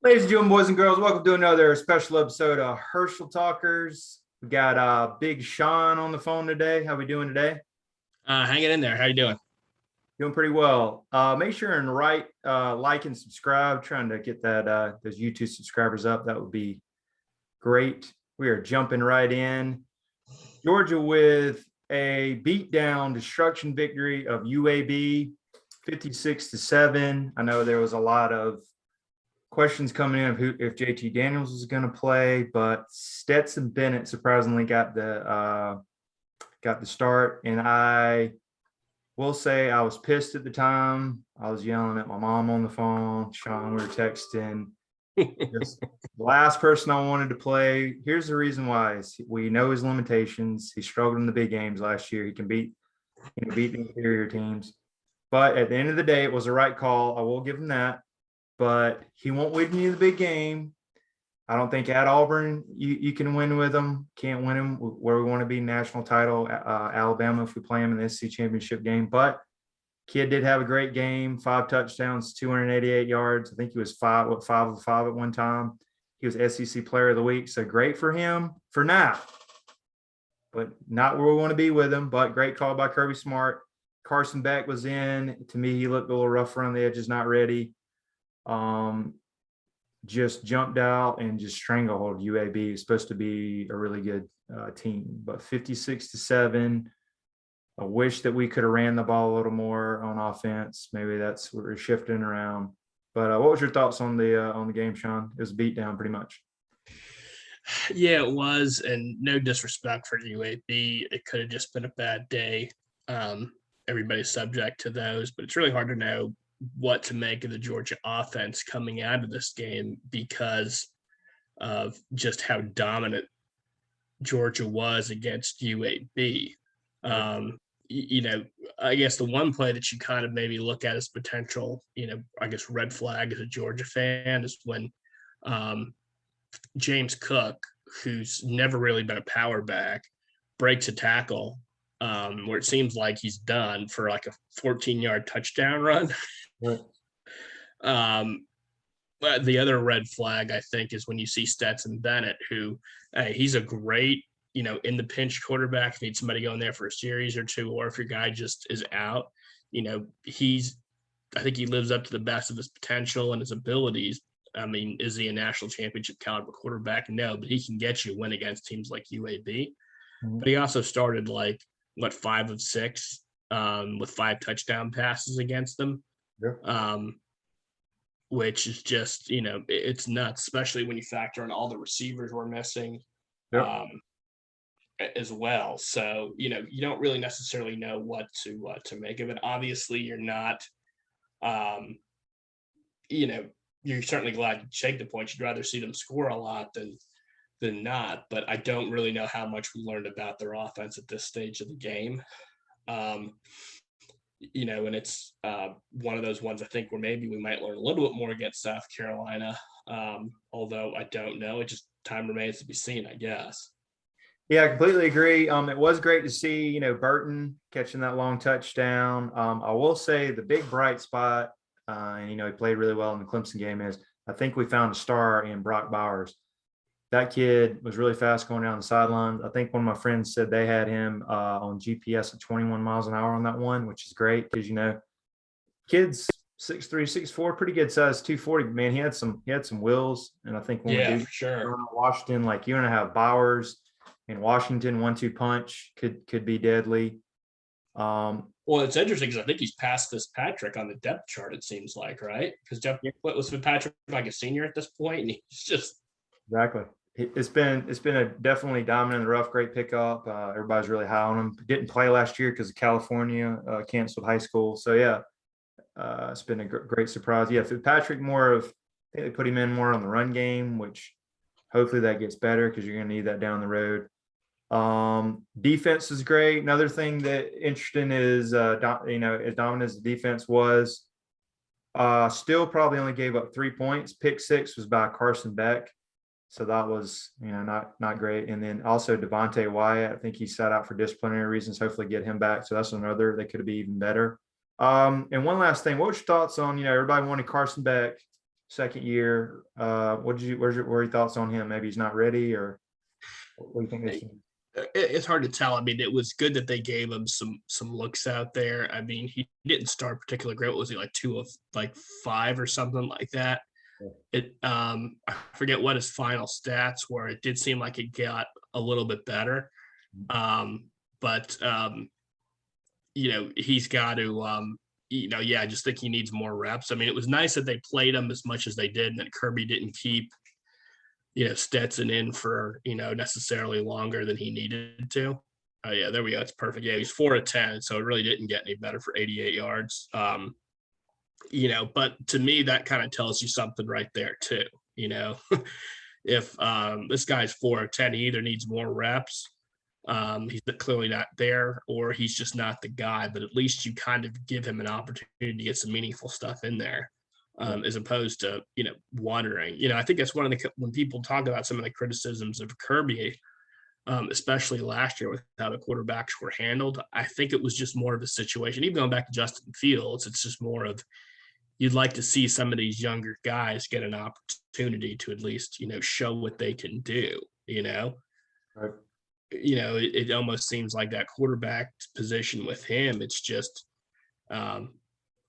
Ladies and gentlemen, boys and girls, welcome to another special episode of Herschel Talkers. We got Big Sean on the phone today. How we doing today? Hanging in there. How you doing? Doing pretty well. Make sure and like and subscribe. Trying to get that those YouTube subscribers up. That would be great. We are jumping right in. Georgia with a beatdown destruction victory of UAB, 56-7. I know there was a lot of questions coming in of if JT Daniels was going to play, but Stetson Bennett surprisingly got the start, and I will say I was pissed at the time. I was yelling at my mom on the phone. Sean, we were texting. Just the last person I wanted to play. Here's the reason why: we know his limitations. He struggled in the big games last year. He can beat the inferior teams, but at the end of the day, it was the right call. I will give him that. But he won't win you the big game. I don't think at Auburn you can win with him. Can't win him where we want to be national title. Alabama if we play him in the SEC championship game. But kid did have a great game. 5 touchdowns, 288 yards. I think he was 5 of 5 at one time. He was SEC Player of the Week. So great for him for now. But not where we want to be with him. But great call by Kirby Smart. Carson Beck was in. To me, he looked a little rough around the edges, not ready. Just jumped out and just stranglehold UAB. It's supposed to be a really good team, but 56-7. I wish that we could have ran the ball a little more on offense. Maybe that's what we're shifting around. But what was your thoughts on the game, Sean? It was a beatdown pretty much. Yeah, it was, and no disrespect for UAB. It could have just been a bad day. Everybody's subject to those, but it's really hard to know what to make of the Georgia offense coming out of this game because of just how dominant Georgia was against UAB. I guess the one play that you kind of maybe look at as potential, I guess red flag as a Georgia fan is when James Cook, who's never really been a power back, breaks a tackle where it seems like he's done for like a 14-yard touchdown run. Right. But the other red flag, I think, is when you see Stetson Bennett, who he's a great, in the pinch quarterback. If you need somebody going there for a series or two, or if your guy just is out, I think he lives up to the best of his potential and his abilities. I mean, is he a national championship caliber quarterback? No, but he can get you a win against teams like UAB. Mm-hmm. But he also started 5 of 6 with 5 touchdown passes against them. Yeah. Which is just, it's nuts, especially when you factor in all the receivers we're missing. Yeah. As well. So, you don't really necessarily know what to make of it. Obviously, you're not, you're certainly glad to take the points. You'd rather see them score a lot than not. But I don't really know how much we learned about their offense at this stage of the game. And it's one of those ones I think where maybe we might learn a little bit more against South Carolina. Although I don't know. It just time remains to be seen, I guess. Yeah, I completely agree. It was great to see, Burton catching that long touchdown. I will say the big bright spot, and, he played really well in the Clemson game is I think we found a star in Brock Bowers. That kid was really fast going down the sidelines. I think one of my friends said they had him on GPS at 21 miles an hour on that one, which is great because, kids 6'3", 6'4", pretty good size, 240. Man, he had some wheels, and I think when we do for sure. Washington, you're going to have Bowers in Washington, 1-2 punch could be deadly. Well, it's interesting because I think he's passed Fitzpatrick on the depth chart, it seems like, right? Because what was Fitzpatrick like a senior at this point? And he's just exactly. It's been a definitely dominant in the rough, great pickup. Everybody's really high on him. Didn't play last year because of California canceled high school. So yeah, it's been a great surprise. Yeah, Fitzpatrick I think they put him in more on the run game, which hopefully that gets better because you're going to need that down the road. Defense is great. Another thing that interesting is, as dominant as the defense was, still probably only gave up 3 points. Pick 6 was by Carson Beck. So that was, not great. And then also Devontae Wyatt, I think he sat out for disciplinary reasons, hopefully get him back. So that's another that could be even better. And one last thing, what was your thoughts on, everybody wanted Carson Beck second year. What did you? What are your thoughts on him? Maybe he's not ready, or what do you think they should? It's hard to tell. I mean, it was good that they gave him some looks out there. I mean, he didn't start particularly great. What was he, like 2 of like 5 or something like that? I forget what his final stats were. It did seem like it got a little bit better. But he's got to I just think he needs more reps. I mean, it was nice that they played him as much as they did, and that Kirby didn't keep Stetson in for necessarily longer than he needed to. Oh yeah, there we go. It's perfect. Yeah, he's 4 of 10, so it really didn't get any better for 88 yards. But to me, that kind of tells you something right there too. If this guy's 4 of 10, he either needs more reps, he's clearly not there, or he's just not the guy. But at least you kind of give him an opportunity to get some meaningful stuff in there, as opposed to wandering. I think that's one of the, when people talk about some of the criticisms of Kirby, especially last year with how the quarterbacks were handled. I think it was just more of a situation, even going back to Justin Fields, it's just more of, you'd like to see some of these younger guys get an opportunity to at least, show what they can do, Right. It almost seems like that quarterback position with him, it's just,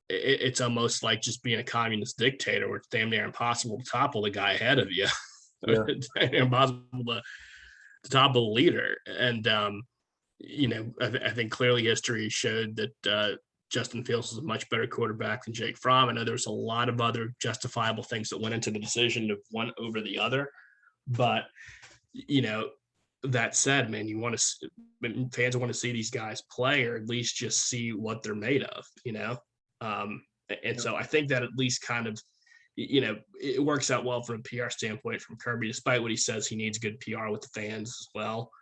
it's almost like just being a communist dictator where it's damn near impossible to topple the guy ahead of you. Yeah. Impossible to topple the leader. And, I think clearly history showed that Justin Fields is a much better quarterback than Jake Fromm. I know there's a lot of other justifiable things that went into the decision of one over the other. But, that said, man, fans want to see these guys play, or at least just see what they're made of, So I think that at least kind of, it works out well from a PR standpoint from Kirby, despite what he says, he needs good PR with the fans as well,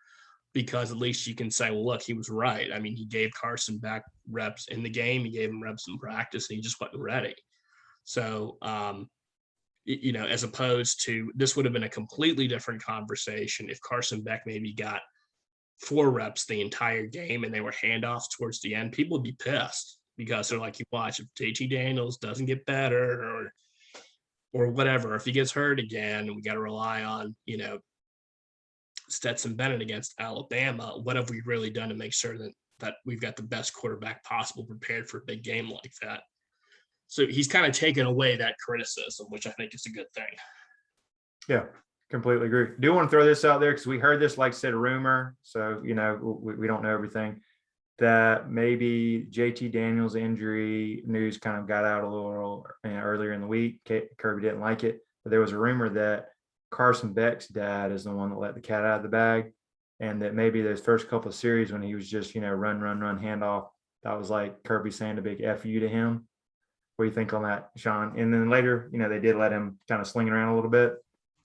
because at least you can say, well, look, he was right. I mean, he gave Carson back reps in the game. He gave him reps in practice, and he just wasn't ready. So, as opposed to, this would have been a completely different conversation if Carson Beck maybe got 4 reps the entire game and they were handoffs towards the end. People would be pissed because they're like, you watch, if JT Daniels doesn't get better or whatever, if he gets hurt again, we got to rely on, Stetson Bennett against Alabama. What have we really done to make sure that we've got the best quarterback possible prepared for a big game like that? So he's kind of taken away that criticism, which I think is a good thing. Yeah, completely agree. Do want to throw this out there because we heard this, like I said, a rumor. So, we don't know everything, that maybe JT Daniels injury news kind of got out a little earlier in the week. Kirby didn't like it, but there was a rumor that Carson Beck's dad is the one that let the cat out of the bag, and that maybe those first couple of series when he was just, run handoff, that was like Kirby saying a big F you to him. What do you think on that, Sean? And then later, they did let him kind of sling it around a little bit.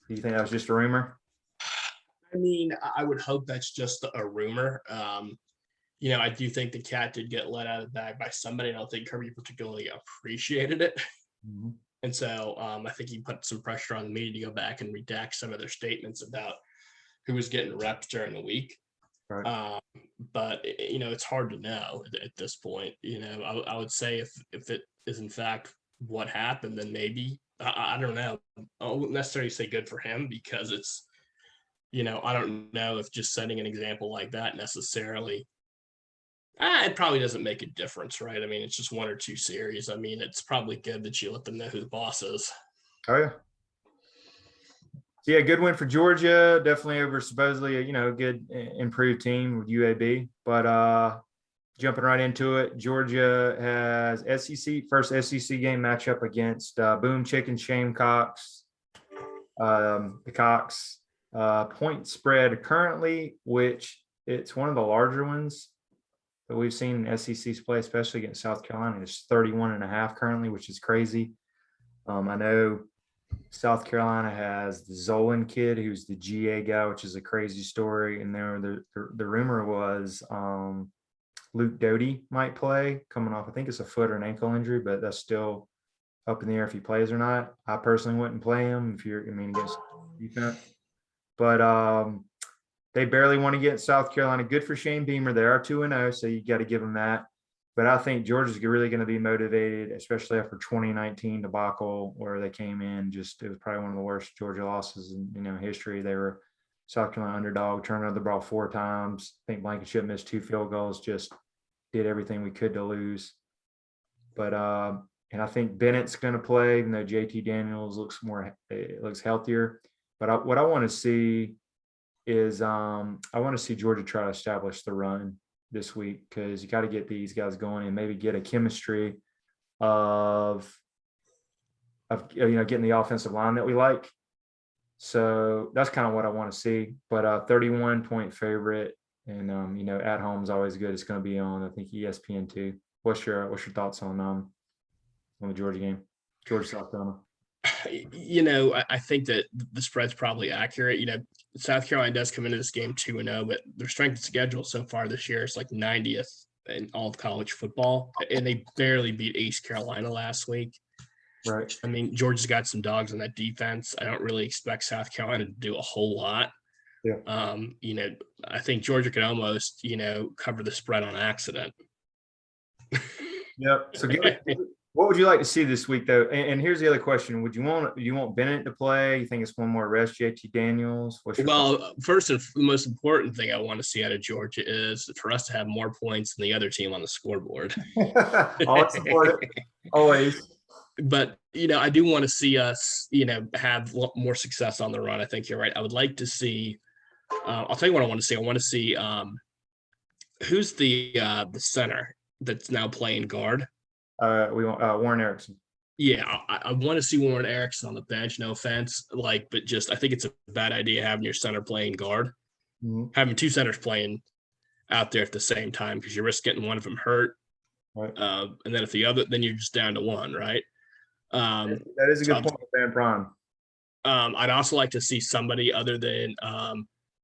Do you think that was just a rumor? I mean, I would hope that's just a rumor. I do think the cat did get let out of the bag by somebody. I don't think Kirby particularly appreciated it. Mm-hmm. And so I think he put some pressure on the media to go back and redact some of their statements about who was getting reps during the week. Right. But it's hard to know at this point. I would say if it is in fact what happened, then maybe I don't know. I wouldn't necessarily say good for him, because it's, I don't know if just setting an example like that necessarily. It probably doesn't make a difference, right? I mean, it's just 1 or 2 series. I mean, it's probably good that you let them know who the boss is. Oh yeah. So yeah, good win for Georgia. Definitely over supposedly a good improved team with UAB. But jumping right into it, Georgia has first SEC game matchup against Boom Chicken Shane Cox. The Cox point spread currently, which it's one of the larger ones that we've seen in SEC's play, especially against South Carolina. It's 31.5 currently, which is crazy. I know South Carolina has the Zolan kid, who's the GA guy, which is a crazy story. And the rumor was Luke Doty might play, coming off, I think it's a foot or an ankle injury, but that's still up in the air if he plays or not. I personally wouldn't play him against defense. But they barely want to get South Carolina. Good for Shane Beamer. They are 2-0, so you got to give them that. But I think Georgia's really going to be motivated, especially after 2019 debacle where they came in. Just it was probably one of the worst Georgia losses in history. They were South Carolina underdog, turned over the ball 4 times. I think Blankenship missed 2 field goals. Just did everything we could to lose. But and I think Bennett's going to play, even though JT Daniels looks healthier. But what I want to see is I want to see Georgia try to establish the run this week, because you got to get these guys going and maybe get a chemistry of getting the offensive line that we like. So that's kind of what I want to see. But 31-point favorite, and at home is always good. It's going to be on, I think, ESPN too. What's your thoughts on the Georgia game, Georgia South Carolina? I think that the spread's probably accurate. South Carolina does come into this game 2-0, but their strength of schedule so far this year is like 90th in all of college football, and they barely beat East Carolina last week. Right. I mean, Georgia's got some dogs on that defense. I don't really expect South Carolina to do a whole lot. Yeah. I think Georgia could almost, cover the spread on accident. Yep. So what would you like to see this week, though? And here's the other question: do you want Bennett to play? You think it's one more rest, JT Daniels? First and the most important thing I want to see out of Georgia is for us to have more points than the other team on the scoreboard. Always support it. Always. But I do want to see us, have more success on the run. I think you're right. I would like to see. I'll tell you what I want to see. I want to see who's the center that's now playing guard. We want Warren Erickson. Yeah, I want to see Warren Erickson on the bench. No offense, but just I think it's a bad idea having your center playing guard, having 2 centers playing out there at the same time, because you risk getting one of them hurt, right? And then if the other, then you're just down to one, right? That is a good point, Van Prime. I'd also like to see somebody other than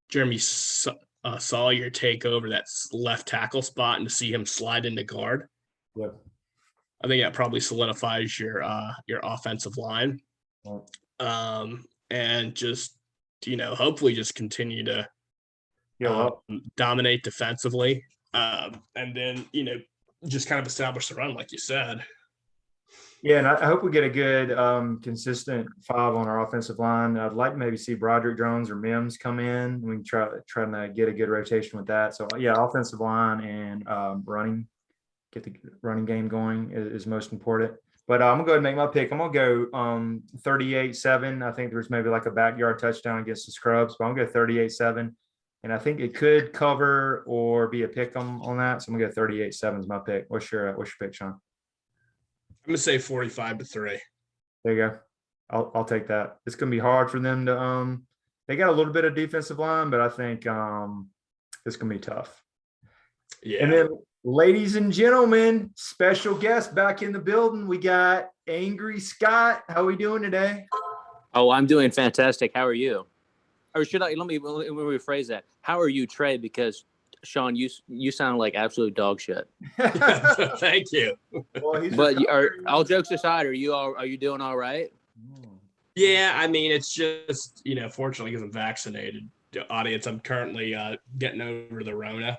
Jeremy Sawyer take over that left tackle spot and to see him slide into guard. Yeah. I think that probably solidifies your offensive line, and just hopefully just continue to dominate defensively, and then just kind of establish the run, like you said. Yeah, and I hope we get a good consistent 5 on our offensive line. I'd like to maybe see Broderick Jones or Mims come in. We can try to get a good rotation with that. So yeah, offensive line and get the running game going is most important. But I'm gonna go ahead and make my pick. I'm gonna go 38-7. I think there's maybe like a backyard touchdown against the Scrubs, but I'm gonna go 38-7. And I think it could cover or be a pick on that. So I'm gonna go 38-7 is my pick. What's your pick, Sean? I'm gonna say 45-3. There you go. I'll take that. It's gonna be hard for them to they got a little bit of defensive line, but I think it's gonna be tough. Yeah. And then, ladies and gentlemen, special guest back in the building. We got Angry Scott. How are we doing today? Oh, I'm doing fantastic. How are you? Or let me rephrase that. How are you, Trey? Because Sean, you sound like absolute dog shit. Thank you. Well, but all jokes aside, are you doing all right? Yeah, I mean, it's just fortunately because I'm vaccinated. The audience, I'm currently getting over the Rona.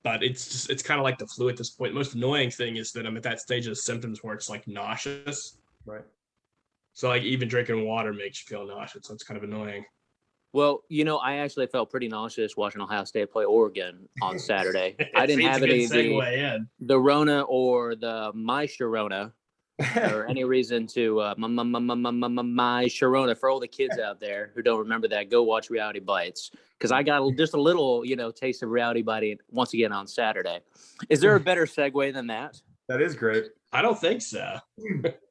But it's kind of like the flu at this point. The most annoying thing is that I'm at that stage of the symptoms where it's like nauseous. Right. So like even drinking water makes you feel nauseous. So it's kind of annoying. Well, I actually felt pretty nauseous watching Ohio State play Oregon on Saturday. I didn't have any the Rona or the My Sharona or any reason to My Sharona. For all the kids out there who don't remember that, go watch Reality Bites, because I got just a little, taste of Reality Biting once again on Saturday. Is there a better segue than that? That is great. I don't think so.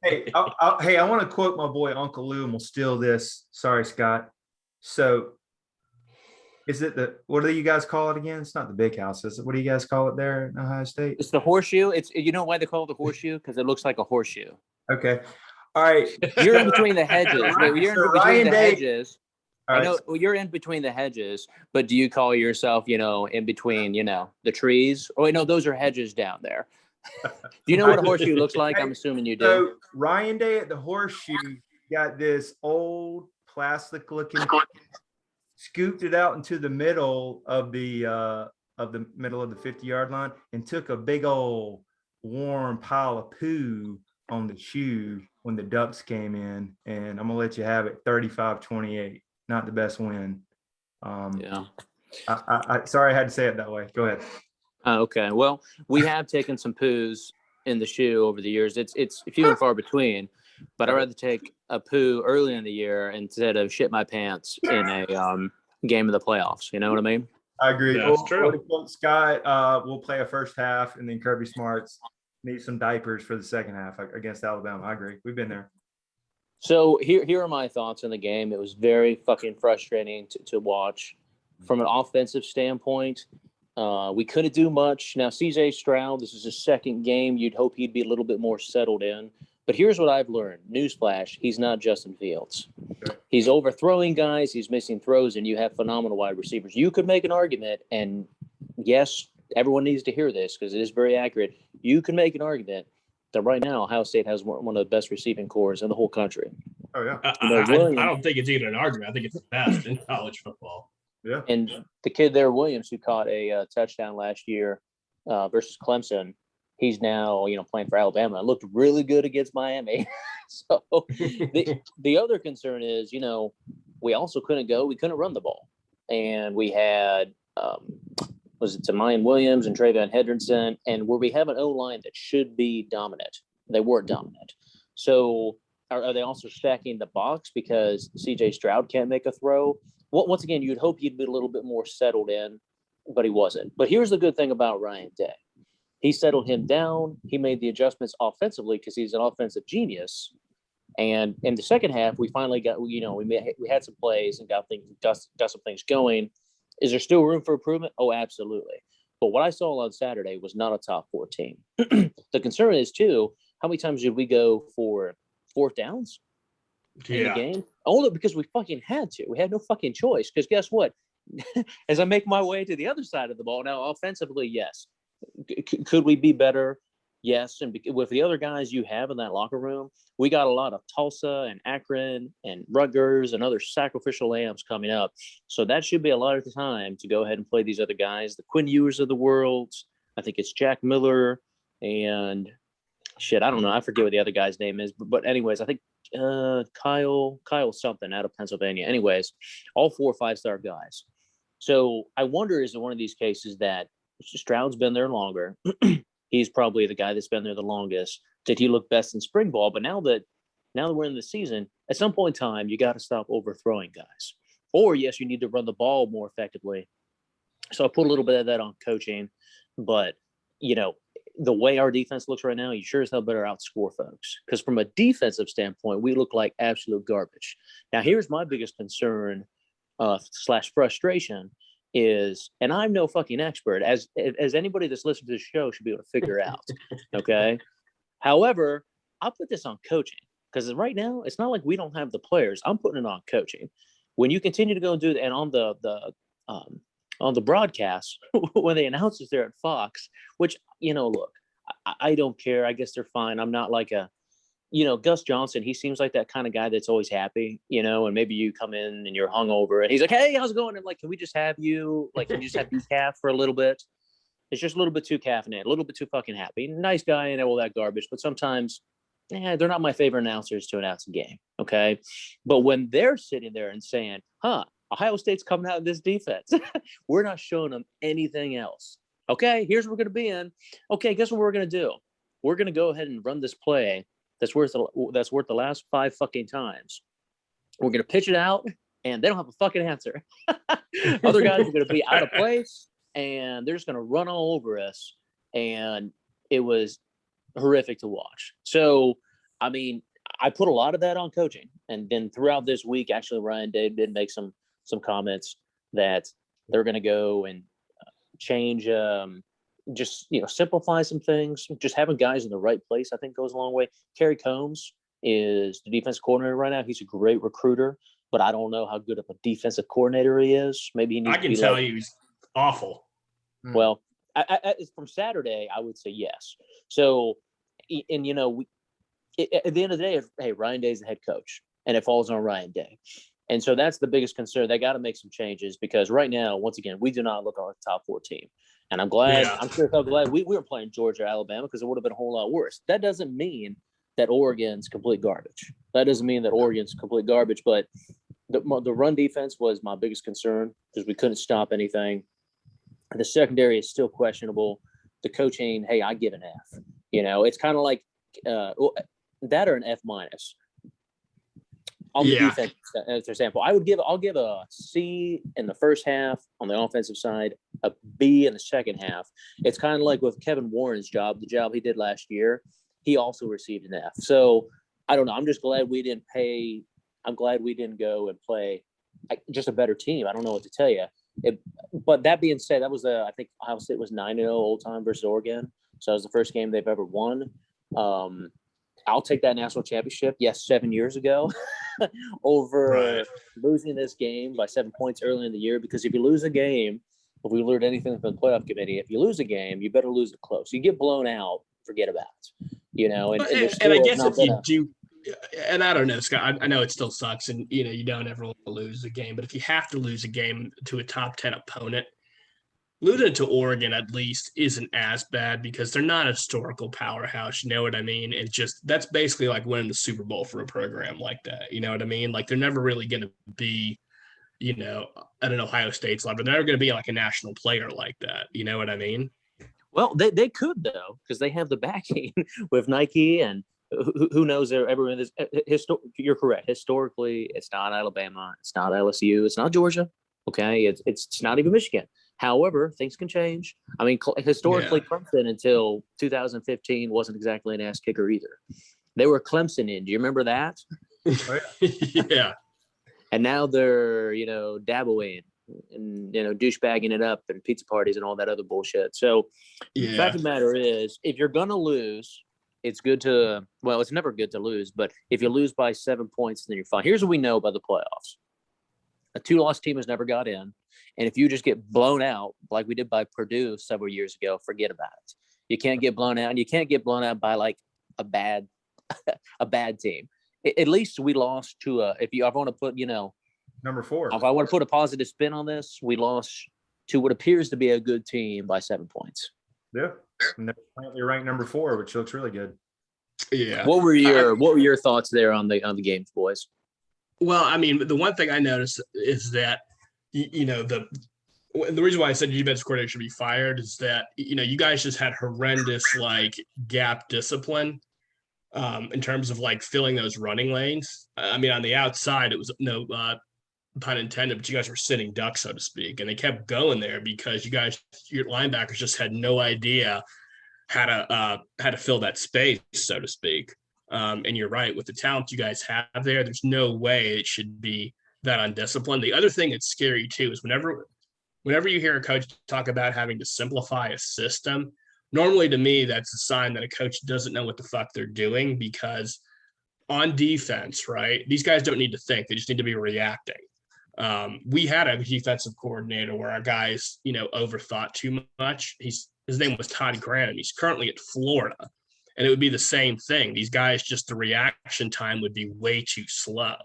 Hey, I want to quote my boy Uncle Lou, and we'll steal this. Sorry, Scott. So is it what do you guys call it again? It's not the big house, is it? What do you guys call it there in Ohio State? It's the horseshoe. It's why they call it the horseshoe? Because it looks like a horseshoe. Okay. All right. You're in between the hedges. You're in between the hedges. Right. I know you're in between the hedges, but do you call yourself, in between, the trees? Oh, wait, no, those are hedges down there. Do you know what a horseshoe looks like? I'm assuming you do. So Ryan Day at the horseshoe got this old plastic looking, scooped it out into the middle of the of the middle of the 50-yard line and took a big old warm pile of poo on the shoe when the Ducks came in. And I'm going to let you have it, 35-28. Not the best win. Yeah. I sorry I had to say it that way. Go ahead. Okay. Well, we have taken some poos in the shoe over the years. It's few and far between, but I'd rather take a poo early in the year instead of shit my pants in a game of the playoffs. You know what I mean? I agree. That's true. Scott will play a first half, and then Kirby Smarts need some diapers for the second half against Alabama. I agree. We've been there. So here are my thoughts on the game. It was very fucking frustrating to watch. From an offensive standpoint, we couldn't do much. Now, CJ Stroud, this is his second game. You'd hope he'd be a little bit more settled in. But here's what I've learned. Newsflash, he's not Justin Fields. Okay. He's overthrowing guys. He's missing throws, and you have phenomenal wide receivers. You could make an argument, and yes, everyone needs to hear this because it is very accurate. You can make an argument that right now Ohio State has one of the best receiving corps in the whole country. Oh, yeah. I don't think it's even an argument. I think it's the best in college football. Yeah. And the kid there, Williams, who caught a touchdown last year versus Clemson, he's now, playing for Alabama. It looked really good against Miami. So the other concern is, we also couldn't run the ball. And we had, was it Tamayan Williams and Trey Hendrickson, and where we have an O-line that should be dominant. They weren't dominant. So are they also stacking the box because CJ Stroud can't make a throw? Well, once again, you'd hope he'd be a little bit more settled in, but he wasn't. But here's the good thing about Ryan Day. He settled him down. He made the adjustments offensively because he's an offensive genius. And in the second half, we finally got, we had some plays and got some things going. Is there still room for improvement? Oh, absolutely. But what I saw on Saturday was not a top 4 team. The concern is, too, how many times did we go for fourth downs in the game? Only because we fucking had to. We had no fucking choice. Because guess what? As I make my way to the other side of the ball, now offensively, yes. Could we be better? Yes. And with the other guys you have in that locker room, we got a lot of Tulsa and Akron and Rutgers and other sacrificial lambs coming up. So that should be a lot of the time to go ahead and play these other guys, the Quinn Ewers of the world. I think it's Jack Miller and shit. I don't know. I forget what the other guy's name is. But anyways, I think Kyle something out of Pennsylvania. Anyways, all 4 or 5-star guys. So I wonder, is it one of these cases that Stroud's been there longer? He's probably the guy that's been there the longest. Did he look best in spring ball? But now that we're in the season, at some point in time, you got to stop overthrowing guys. Or, yes, you need to run the ball more effectively. So I put a little bit of that on coaching. But, the way our defense looks right now, you sure as hell better outscore folks. Because from a defensive standpoint, we look like absolute garbage. Now, here's my biggest concern / frustration is, and I'm no fucking expert, as anybody that's listened to this show should be able to figure out. Okay. However, I'll put this on coaching because right now it's not like we don't have the players. I'm putting it on coaching. When you continue to go and do that, and on the broadcast when they announce it there at Fox, which look, I don't care. I guess they're fine. I'm not like a Gus Johnson, he seems like that kind of guy that's always happy, and maybe you come in and you're hungover and he's like, hey, how's it going? And like, can we just have you, like, can you just have decaf for a little bit? It's just a little bit too caffeinated, a little bit too fucking happy. Nice guy and all that garbage, but sometimes, they're not my favorite announcers to announce a game, okay? But when they're sitting there and saying, Ohio State's coming out of this defense, we're not showing them anything else. Okay, here's what we're going to be in. Okay, guess what we're going to do? We're going to go ahead and run this play that's worth the last 5 fucking times. We're going to pitch it out, and they don't have a fucking answer. Other guys are going to be out of place, and they're just going to run all over us. And it was horrific to watch. So, I mean, I put a lot of that on coaching. And then throughout this week, actually, Ryan did make some comments that they're going to go and change just simplify some things. Just having guys in the right place, I think, goes a long way. Kerry Combs is the defensive coordinator right now. He's a great recruiter, but I don't know how good of a defensive coordinator he is. Maybe he needs I can tell you he's awful. Well, I from Saturday, I would say yes. So, and at the end of the day, hey, Ryan Day's the head coach, and it falls on Ryan Day. And so that's the biggest concern. They got to make some changes because right now, once again, we do not look like a top 4 team. And I'm glad, Yeah. I'm sure so glad we were playing Georgia or Alabama, because it would have been a whole lot worse. That doesn't mean that Oregon's complete garbage. But the run defense was my biggest concern, because we couldn't stop anything. The secondary is still questionable. The coaching, hey, I give an F. It's kind of like that or an F minus on the defense example. I'll give a C in the first half on the offensive side, a B in the second half. It's kind of like with Kevin Warren's job, the job he did last year. He also received an F. So I don't know. I'm just glad we didn't go and play just a better team. I don't know what to tell you. But that being said, that was I think Ohio State was 9-0 old time versus Oregon. So that was the first game they've ever won. I'll take that national championship. Yes, 7 years ago over losing this game by 7 points early in the year. Because if you lose a game, if we learned anything from the playoff committee, if you lose a game, you better lose it close. You get blown out, forget about it. And I guess if you do, and I don't know, Scott, I know it still sucks, and you don't ever want to lose a game, but if you have to lose a game to a top 10 opponent, losing to Oregon at least isn't as bad, because they're not a historical powerhouse. You know what I mean? And just that's basically like winning the Super Bowl for a program like that. You know what I mean? Like, they're never really going to be, at an Ohio State's level. They're never going to be like a national player like that. You know what I mean? Well, they could, though, because they have the backing with Nike, and who knows, everyone is. You're correct. Historically, it's not Alabama, it's not LSU, it's not Georgia. Okay, it's not even Michigan. However, things can change. I mean, historically, Clemson until 2015 wasn't exactly an ass kicker either. They were Clemson in. Do you remember that? Yeah. And now they're dabbling and douchebagging it up and pizza parties and all that other bullshit. So the fact of the matter is, if you're gonna lose, it's good to. Well, it's never good to lose, but if you lose by 7 points, then you're fine. Here's what we know about the playoffs: a 2-loss team has never got in. And if you just get blown out like we did by Purdue several years ago, forget about it. You can't get blown out, and you can't get blown out by like a bad team. At least we lost to I want to put number 4. If I want to put a positive spin on this, we lost to what appears to be a good team by 7 points. Yeah, and they're currently ranked number 4, which looks really good. Yeah. What were your thoughts there on the games, boys? Well, I mean, the one thing I noticed is that the reason why I said defensive coordinator should be fired is that you guys just had horrendous like gap discipline in terms of like filling those running lanes. I mean, on the outside, it was no pun intended, but you guys were sitting duck, so to speak, and they kept going there because your linebackers just had no idea how to fill that space, so to speak. And you're right, with the talent you guys have there's no way it should be that undisciplined. The other thing that's scary too is whenever you hear a coach talk about having to simplify a system, normally to me, that's a sign that a coach doesn't know what the fuck they're doing, because on defense, right, these guys don't need to think. They just need to be reacting. We had a defensive coordinator where our guys, overthought too much. His name was Todd Grant, and he's currently at Florida. And it would be the same thing. These guys, just the reaction time would be way too slow.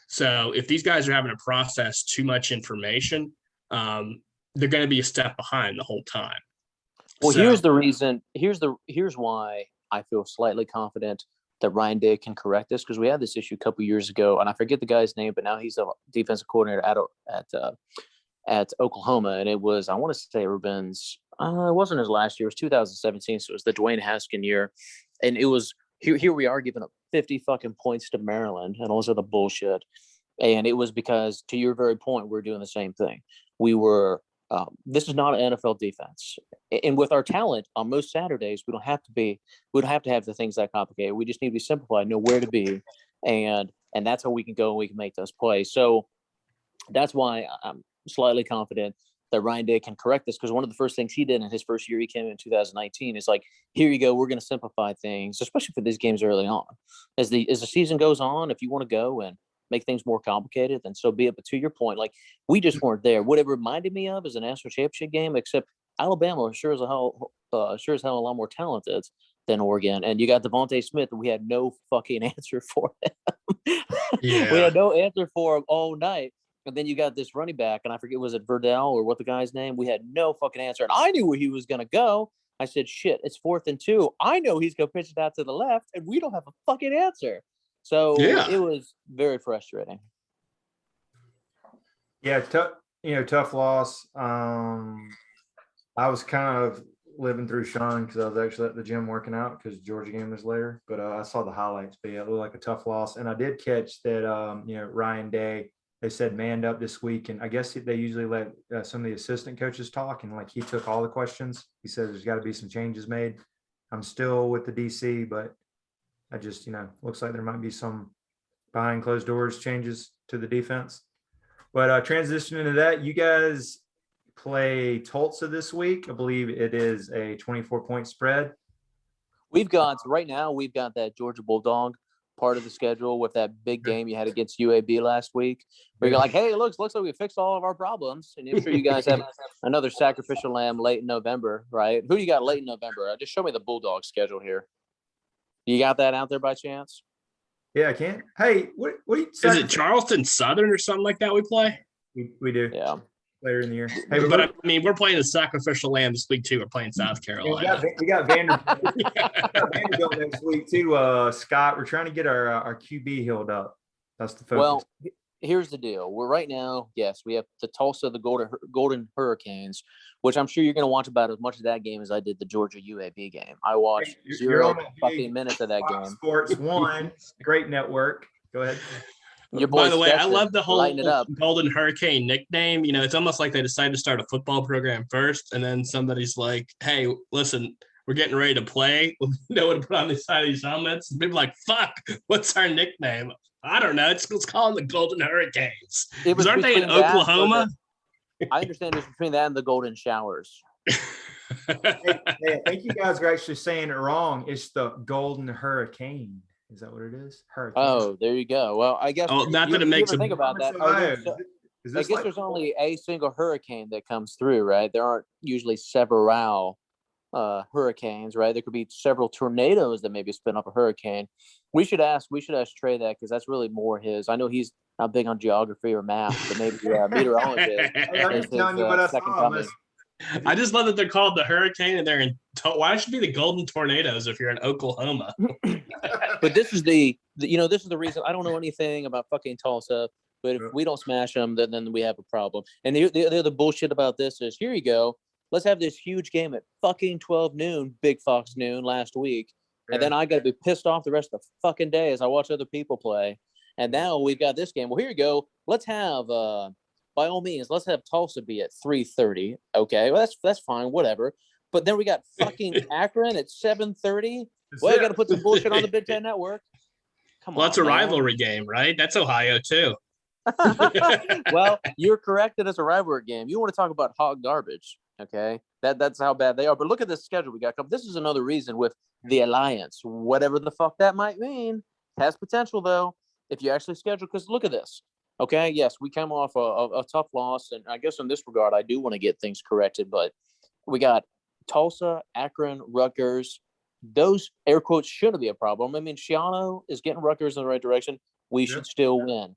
So if these guys are having to process too much information, they're going to be a step behind the whole time. Well, here's the reason. Here's why I feel slightly confident that Ryan Day can correct this, because we had this issue a couple years ago, and I forget the guy's name, but now he's a defensive coordinator at Oklahoma, and it was, I want to say, Urban's. It wasn't his last year. It was 2017, so it was the Dwayne Haskins year, and it was here we are giving up 50 fucking points to Maryland and all this other bullshit, and it was because, to your very point, we're doing the same thing. We were. This is not an NFL defense, and with our talent on most Saturdays, we don't have to have the things that complicated. We just need to be simplified, know where to be, and that's how we can go and we can make those plays. So that's why I'm slightly confident that Ryan Day can correct this, because one of the first things he did in his first year, he came in 2019, is like, here you go, we're going to simplify things, especially for these games early on. As the season goes on, if you want to go and make things more complicated, then so be it. But to your point, like, we just weren't there. What it reminded me of is a national championship game, except Alabama sure as hell a lot more talented than Oregon. And you got Devontae Smith, and we had no fucking answer for him. Yeah. We had no answer for him all night. And then you got this running back, and I forget, was it Verdell or what the guy's name? We had no fucking answer. And I knew where he was going to go. I said, shit, it's 4th and 2. I know he's going to pitch it out to the left, and we don't have a fucking answer. So It was very frustrating. Yeah, tough loss. I was kind of living through Sean because I was actually at the gym working out because Georgia game was later. But I saw the highlights. But yeah, it looked like a tough loss. And I did catch that, Ryan Day, they said manned up this week. And I guess they usually let some of the assistant coaches talk. And like he took all the questions. He said there's got to be some changes made. I'm still with the DC, but I just, looks like there might be some behind closed doors changes to the defense. But transitioning to that, you guys play Tulsa this week. I believe it is a 24-point spread. We've got that Georgia Bulldog part of the schedule with that big game you had against UAB last week, where you're like, hey, it looks like we fixed all of our problems. And I'm sure you guys have another sacrificial lamb late in November, right? Who do you got late in November? Just show me the Bulldog schedule here. You got that out there by chance? Yeah, I can. Hey, what is it? Charleston Southern or something like that we play? We do. Yeah. Later in the year. Hey, but I mean, we're playing the sacrificial lamb this week too. We're playing South Carolina. We got Vanderbilt next week too. Scott, we're trying to get our QB healed up. That's the focus. Well, here's the deal. We're right now, yes, we have the Tulsa, the Golden Hurricanes, which I'm sure you're going to watch about as much of that game as I did the Georgia UAB game. I watched 0 fucking minutes of that game. Sports 1, great network. Go ahead. By the way, I love the whole Golden Hurricane nickname. It's almost like they decided to start a football program first, and then somebody's like, hey, listen, we're getting ready to play. We know what to put on the side of these helmets. And people are like, fuck, what's our nickname? I don't know. It's called the Golden Hurricanes. Because aren't they in Oklahoma? I understand it's between that and the Golden Showers. Hey, I think you guys are actually saying it wrong. It's the Golden Hurricane. Is that what it is? Hurricane. Oh, there you go. Well, I guess. Oh, not that it makes think about that. I guess there's only a single hurricane that comes through, right? There aren't usually several hurricanes, right? There could be several tornadoes that maybe spin up a hurricane. We should ask Trey that because that's really more his. I know he's not big on geography or math, but maybe meteorologist. I'm telling you what I saw. I just love that they're called the Hurricane, and they're in. Why should it be the Golden Tornadoes if you're in Oklahoma? But this is the reason. I don't know anything about fucking Tulsa, but if we don't smash them, then we have a problem. And the other bullshit about this is, here you go. Let's have this huge game at fucking 12 noon, Big Fox noon last week, and then I got to be pissed off the rest of the fucking day as I watch other people play. And now we've got this game. Well, here you go. Let's have. By all means, let's have Tulsa be at 3:30. Okay, well, that's fine, whatever. But then we got fucking Akron at 7:30. Well, you got to put some bullshit on the Big Ten Network. Come on. Well, that's a rivalry game, right? That's Ohio too. Well, you're correct that it's a rivalry game. You want to talk about hot garbage, okay? That's how bad they are. But look at the schedule we got. This is another reason with the alliance, whatever the fuck that might mean, has potential though. If you actually schedule, because look at this. Okay, yes, we came off a tough loss, and I guess in this regard, I do want to get things corrected, but we got Tulsa, Akron, Rutgers. Those air quotes shouldn't be a problem. I mean, Shiano is getting Rutgers in the right direction. We should still win.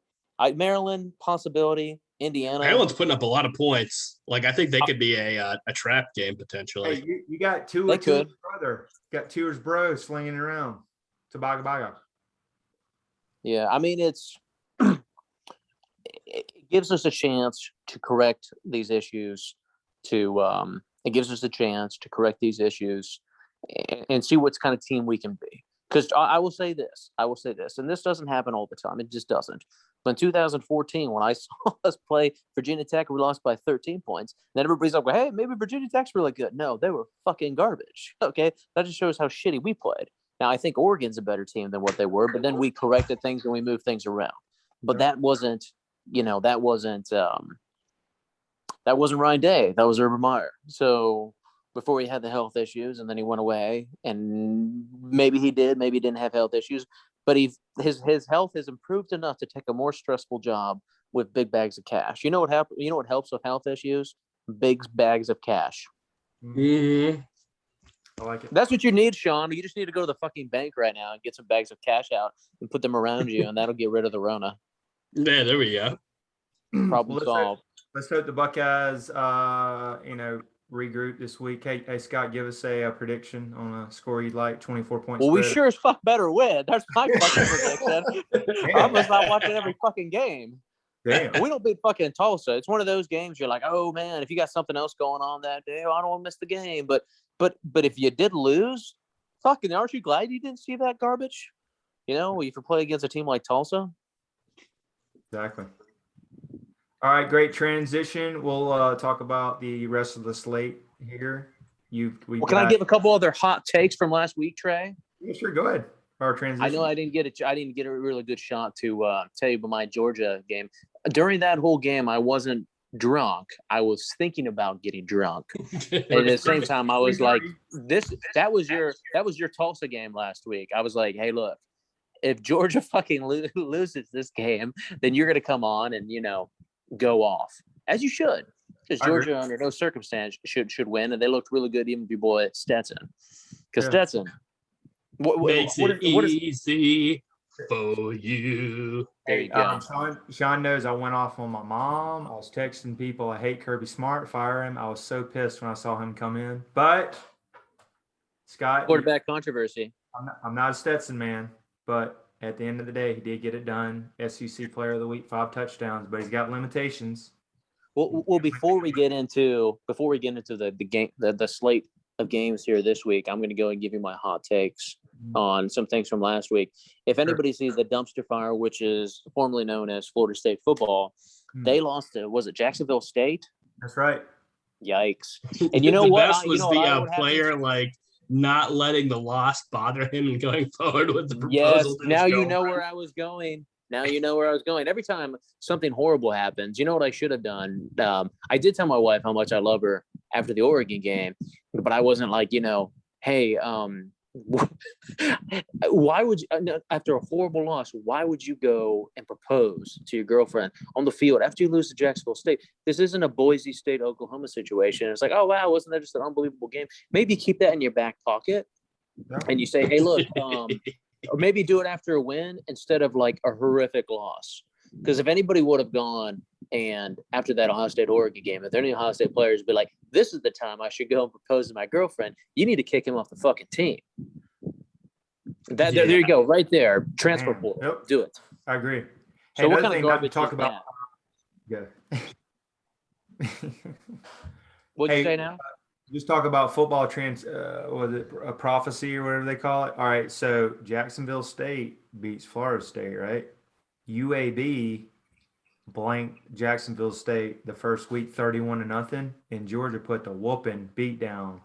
Maryland, possibility. Indiana. Maryland's putting up a lot of points. Like, I think they could be a trap game potentially. Hey, you got Tua's brother. You got Tua's bro slinging around. Tobaga Baga. Yeah, I mean, it gives us a chance to correct these issues. It gives us a chance to correct these issues and see what kind of team we can be. Because I will say this, and this doesn't happen all the time. It just doesn't. But in 2014, when I saw us play Virginia Tech, we lost by 13 points. Then everybody's like, well, hey, maybe Virginia Tech's really good. No, they were fucking garbage. Okay, that just shows how shitty we played. Now, I think Oregon's a better team than what they were, but then we corrected things and we moved things around. But that wasn't Ryan Day. That was Urban Meyer. So before he had the health issues, and then he went away, and maybe he did, maybe he didn't have health issues, but his health has improved enough to take a more stressful job with big bags of cash. You know what happened? You know what helps with health issues? Big bags of cash. Mm-hmm. I like it. That's what you need, Sean. You just need to go to the fucking bank right now and get some bags of cash out and put them around you, and that'll get rid of the Rona. Yeah, there we go. Problem solved. Let's hope the Buckeyes, regroup this week. Hey, Scott, give us a prediction on a score you'd like. 24 points. Well, we sure as fuck better win. That's my fucking prediction. I was not watching every fucking game. Damn. We don't beat fucking Tulsa. It's one of those games you're like, oh man, if you got something else going on that day, I don't want to miss the game. But if you did lose, fucking, aren't you glad you didn't see that garbage? If you play against a team like Tulsa. Exactly. All right, great transition. We'll talk about the rest of the slate here. Can I give a couple other hot takes from last week, Trey? Yeah, sure. Go ahead. Our transition. I know I didn't get a really good shot to tell you about my Georgia game. During that whole game, I wasn't drunk. I was thinking about getting drunk, and at the same time, I was like, That was your Tulsa game last week. I was like, hey, look, if Georgia fucking loses this game, then you're gonna come on and go off, as you should, because Georgia under no circumstance should win, and they looked really good, even with your boy Stetson. Because Stetson makes it easy for you. There you go. Sean knows I went off on my mom. I was texting people, I hate Kirby Smart, fire him. I was so pissed when I saw him come in. But Scott, quarterback controversy. I'm not a Stetson man, but at the end of the day, he did get it done. SEC Player of the Week, 5 touchdowns, but he's got limitations. Well, before we get into the game, the slate of games here this week, I'm going to go and give you my hot takes on some things from last week. If anybody sees the dumpster fire, which is formerly known as Florida State football, they lost to, was it Jacksonville State? That's right. Yikes! And you know the what? Best was the player not letting the loss bother him and going forward with the proposal. Yes, now you know where I was going. Every time something horrible happens, you know what I should have done? I did tell my wife how much I love her after the Oregon game, but I wasn't like, hey, why would you, after a horrible loss, why would you go and propose to your girlfriend on the field after you lose to Jacksonville State? This isn't a Boise State, Oklahoma situation. It's like, oh, wow, wasn't that just an unbelievable game? Maybe keep that in your back pocket and you say, hey, look, or maybe do it after a win instead of like a horrific loss. Because if anybody would have gone and after that Ohio State Oregon game, if there are any Ohio State players be like, this is the time I should go and propose to my girlfriend, you need to kick him off the fucking team. There you go, right there. Transfer portal. Yep. Do it. I agree. So what kind of garbage talk about? Yeah. What'd you say now? Just talk about football was it a prophecy or whatever they call it? All right, so Jacksonville State beats Florida State, right? UAB blanked Jacksonville State the first week 31-0, and Georgia put the whooping beat down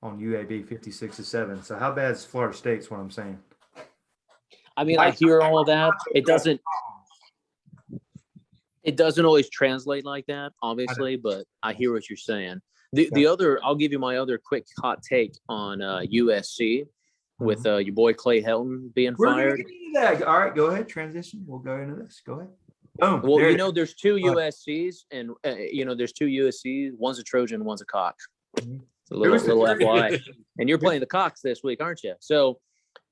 on UAB 56-7. So how bad is Florida State's what I'm saying? I mean, I hear all that. It doesn't always translate like that, obviously, but I hear what you're saying. The other, I'll give you my other quick hot take on USC with your boy Clay Helton being fired. All right, go ahead. Transition. We'll go into this. Go ahead. Boom. Well, there's two USCs, and there's two USCs. One's a Trojan, one's a Cock. It's a little FYI. And you're playing the Cocks this week, aren't you? So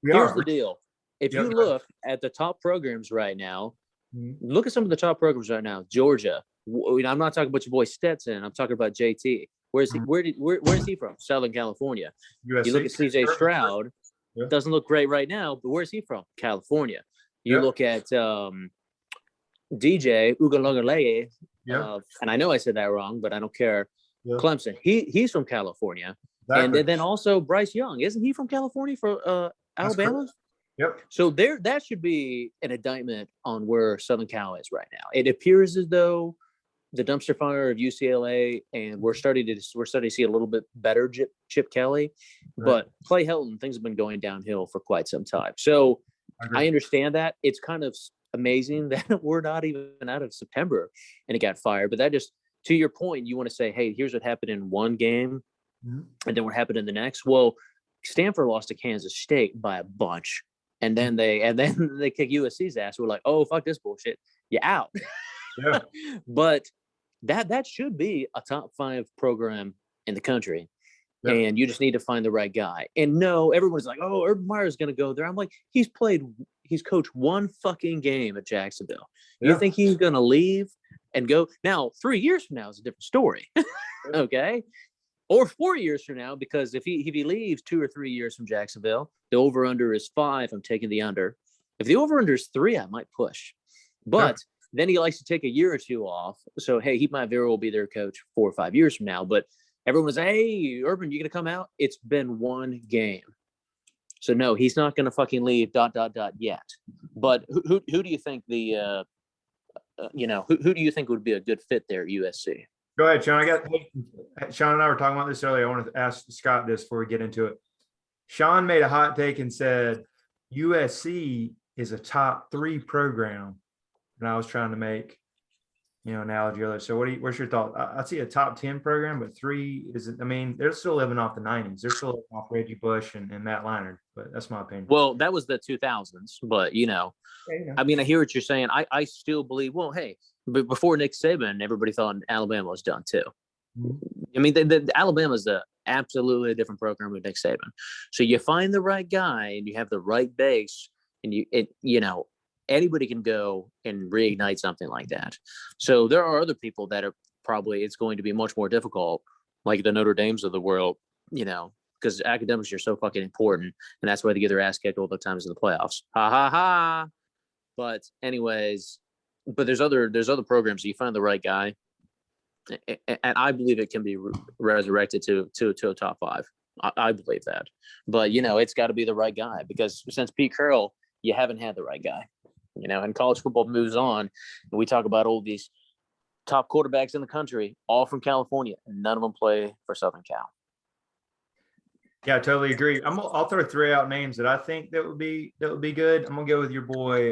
here's the deal. If you look at the top programs right now, look at some of the top programs right now. Georgia. I'm not talking about your boy Stetson. I'm talking about JT. Where's he? Where is he from? Southern California. USC. You look at CJ Stroud. Doesn't look great right now, but where's he from? California. You look at DJ Ugalongoleye, and I know I said that wrong, but I don't care. Clemson. He's from California, exactly. And then also Bryce Young. Isn't he from California for Alabama? Yep. So that should be an indictment on where Southern Cal is right now. It appears as though the dumpster fire of UCLA, and we're starting to see a little bit better Chip Kelly, but Clay Helton, things have been going downhill for quite some time. So I understand that. It's kind of amazing that we're not even out of September and it got fired. But that just, to your point, you want to say, hey, here's what happened in one game, and then what happened in the next. Well, Stanford lost to Kansas State by a bunch. And then they kick USC's ass. We're like, oh, fuck this bullshit. You're out. Yeah. But that should be a top 5 program in the country. Yeah. And you just need to find the right guy. And no, everyone's like, oh, Urban Meyer's going to go there. I'm like, he's coached one fucking game at Jacksonville. You think he's going to leave and go. Now, 3 years from now is a different story. Okay. Or 4 years from now, because if he leaves 2 or 3 years from Jacksonville, the over-under is 5. I'm taking the under. If the over-under is 3, I might push. But then he likes to take a year or 2 off. So, hey, he might very well be their coach 4 or 5 years from now. But everyone was, hey, Urban, you going to come out? It's been 1 game. So, no, he's not going to fucking leave, ... yet. But who do you think who do you think would be a good fit there at USC? Go ahead, Sean. Sean and I were talking about this earlier. I want to ask Scott this before we get into it. Sean made a hot take and said USC is a top 3 program, and I was trying to make, analogy earlier. So what's your thought? I see a top 10 program, but 3 isn't. I mean, they're still living off the 90s. They're still living off Reggie Bush and Matt Leinart, but that's my opinion. Well, that was the 2000s, but I mean, I hear what you're saying. I still believe. Well, hey. But before Nick Saban, everybody thought Alabama was done too. I mean, the Alabama's absolutely a different program with Nick Saban. So you find the right guy and you have the right base, and anybody can go and reignite something like that. So there are other people that are probably it's going to be much more difficult, like the Notre Dames of the world, because academics are so fucking important, and that's why they get their ass kicked all the times in the playoffs. Ha ha ha. But anyways. But there's other programs. You find the right guy, and I believe it can be resurrected to a top 5. I believe that. But it's got to be the right guy, because since Pete Carroll, you haven't had the right guy. And college football moves on, and we talk about all these top quarterbacks in the country, all from California, and none of them play for Southern Cal. Yeah, I totally agree. I'll throw 3 out names that I think that would be good. I'm gonna go with your boy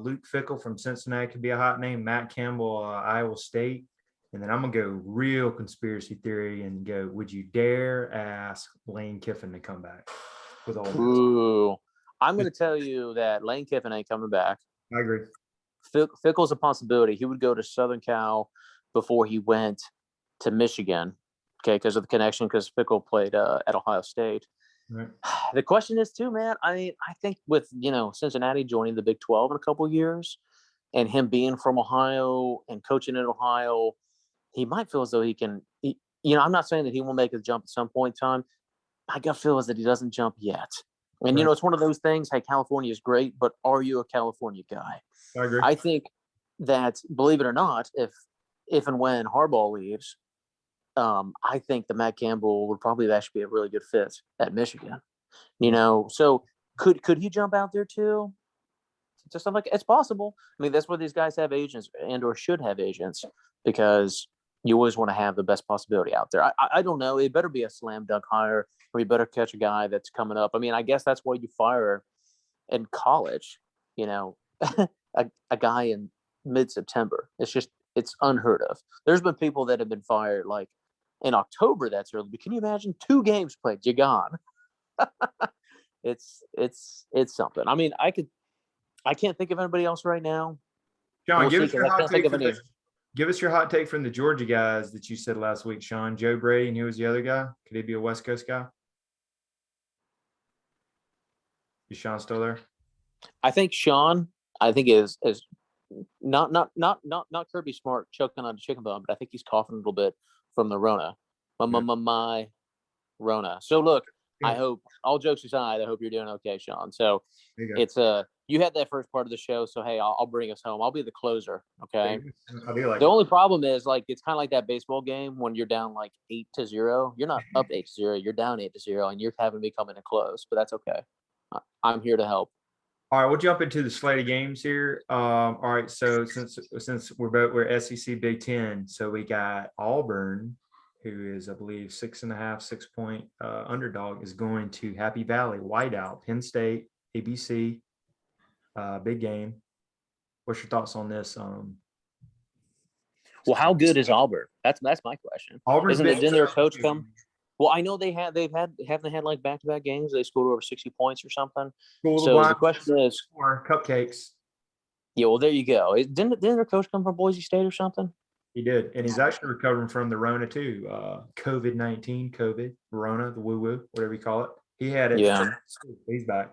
Luke Fickell from Cincinnati, could be a hot name. Matt Campbell, Iowa State, and then I'm gonna go real conspiracy theory and go, would you dare ask Lane Kiffin to come back with all? Ooh, I'm gonna tell you that Lane Kiffin ain't coming back. I agree. Fickell's a possibility. He would go to Southern Cal before he went to Michigan. Okay, because of the connection, because Fickell played at Ohio State. Right. The question is too, man. I think with Cincinnati joining the Big 12 in a couple of years, and him being from Ohio and coaching in Ohio, he might feel as though he can. I'm not saying that he won't make a jump at some point in time. My gut feel is that he doesn't jump yet. And it's one of those things. Hey, California is great, but are you a California guy? I agree. I think that, believe it or not, if and when Harbaugh leaves. I think that Matt Campbell would probably actually be a really good fit at Michigan. So could he jump out there too? Just something like it's possible. I mean, that's where these guys have agents or should have agents, because you always want to have the best possibility out there. I don't know. It better be a slam dunk hire, or you better catch a guy that's coming up. I mean, I guess that's why you fire in college, a guy in mid-September. It's unheard of. There's been people that have been fired like in October. That's early. But can you imagine 2 games played? You're gone. It's something. I mean, I can't think of anybody else right now. John, give us your hot take from the Georgia guys that you said last week, Sean. Joe Brady, and who was the other guy? Could he be a West Coast guy? Is Sean still there? I think Sean. I think is not Kirby Smart choking on the chicken bone, but I think he's coughing a little bit from the Rona. My Rona. So look, I hope, all jokes aside, I hope you're doing okay, Sean. So it's you had that first part of the show, so hey, I'll bring us home. I'll be the closer. Okay. The only problem is it's kind of like that baseball game when you're down 8-0. You're not up 8-0. You're down 8-0, and you're having me come in and close. But that's okay. I'm here to help. All right, we'll jump into the slate of games here. All right, so since we're SEC Big Ten, so we got Auburn, who is, I believe, 6.5, 6-point underdog, is going to Happy Valley, Whiteout, Penn State, ABC, big game. What's your thoughts on this? Well, how good is Auburn? That's my question. Didn't their coach come? Well, I know haven't had back-to-back games. They scored over 60 points or something. So the question is, cupcakes. Yeah, well, there you go. Didn't their coach come from Boise State or something? He did, and he's actually recovering from the Rona too. COVID, Rona, the woo-woo, whatever you call it. He had it. Yeah. He's back.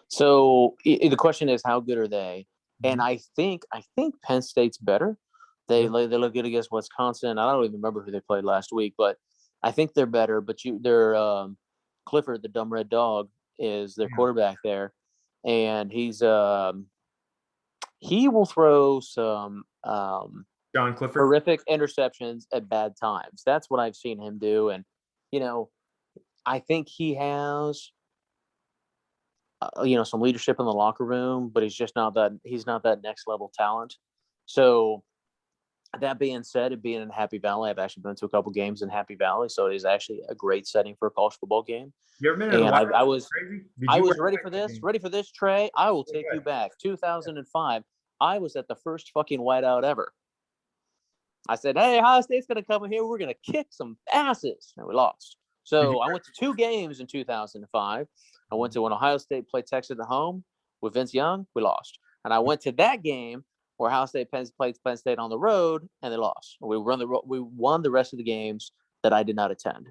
So the question is, how good are they? And I think Penn State's better. They look good against Wisconsin. I don't even remember who they played last week, but I think they're better. But they're Clifford, the dumb red dog, is their quarterback there, and he will throw some John Clifford horrific interceptions at bad times. That's what I've seen him do, and I think he has some leadership in the locker room, but he's not that next level talent. So that being said, it being in Happy Valley, I've actually been to a couple games in Happy Valley, so it is actually a great setting for a college football game. You ever been in I was ready for this. Ready for this, Trey? I will take you back. 2005. I was at the first fucking whiteout ever. I said, "Hey, Ohio State's gonna come in here. We're gonna kick some asses," and we lost. So I went to 2 games in 2005. I went to when Ohio State played Texas at home with Vince Young. We lost, and I went to that game where Ohio State played Penn State on the road, and they lost. We won the rest of the games that I did not attend.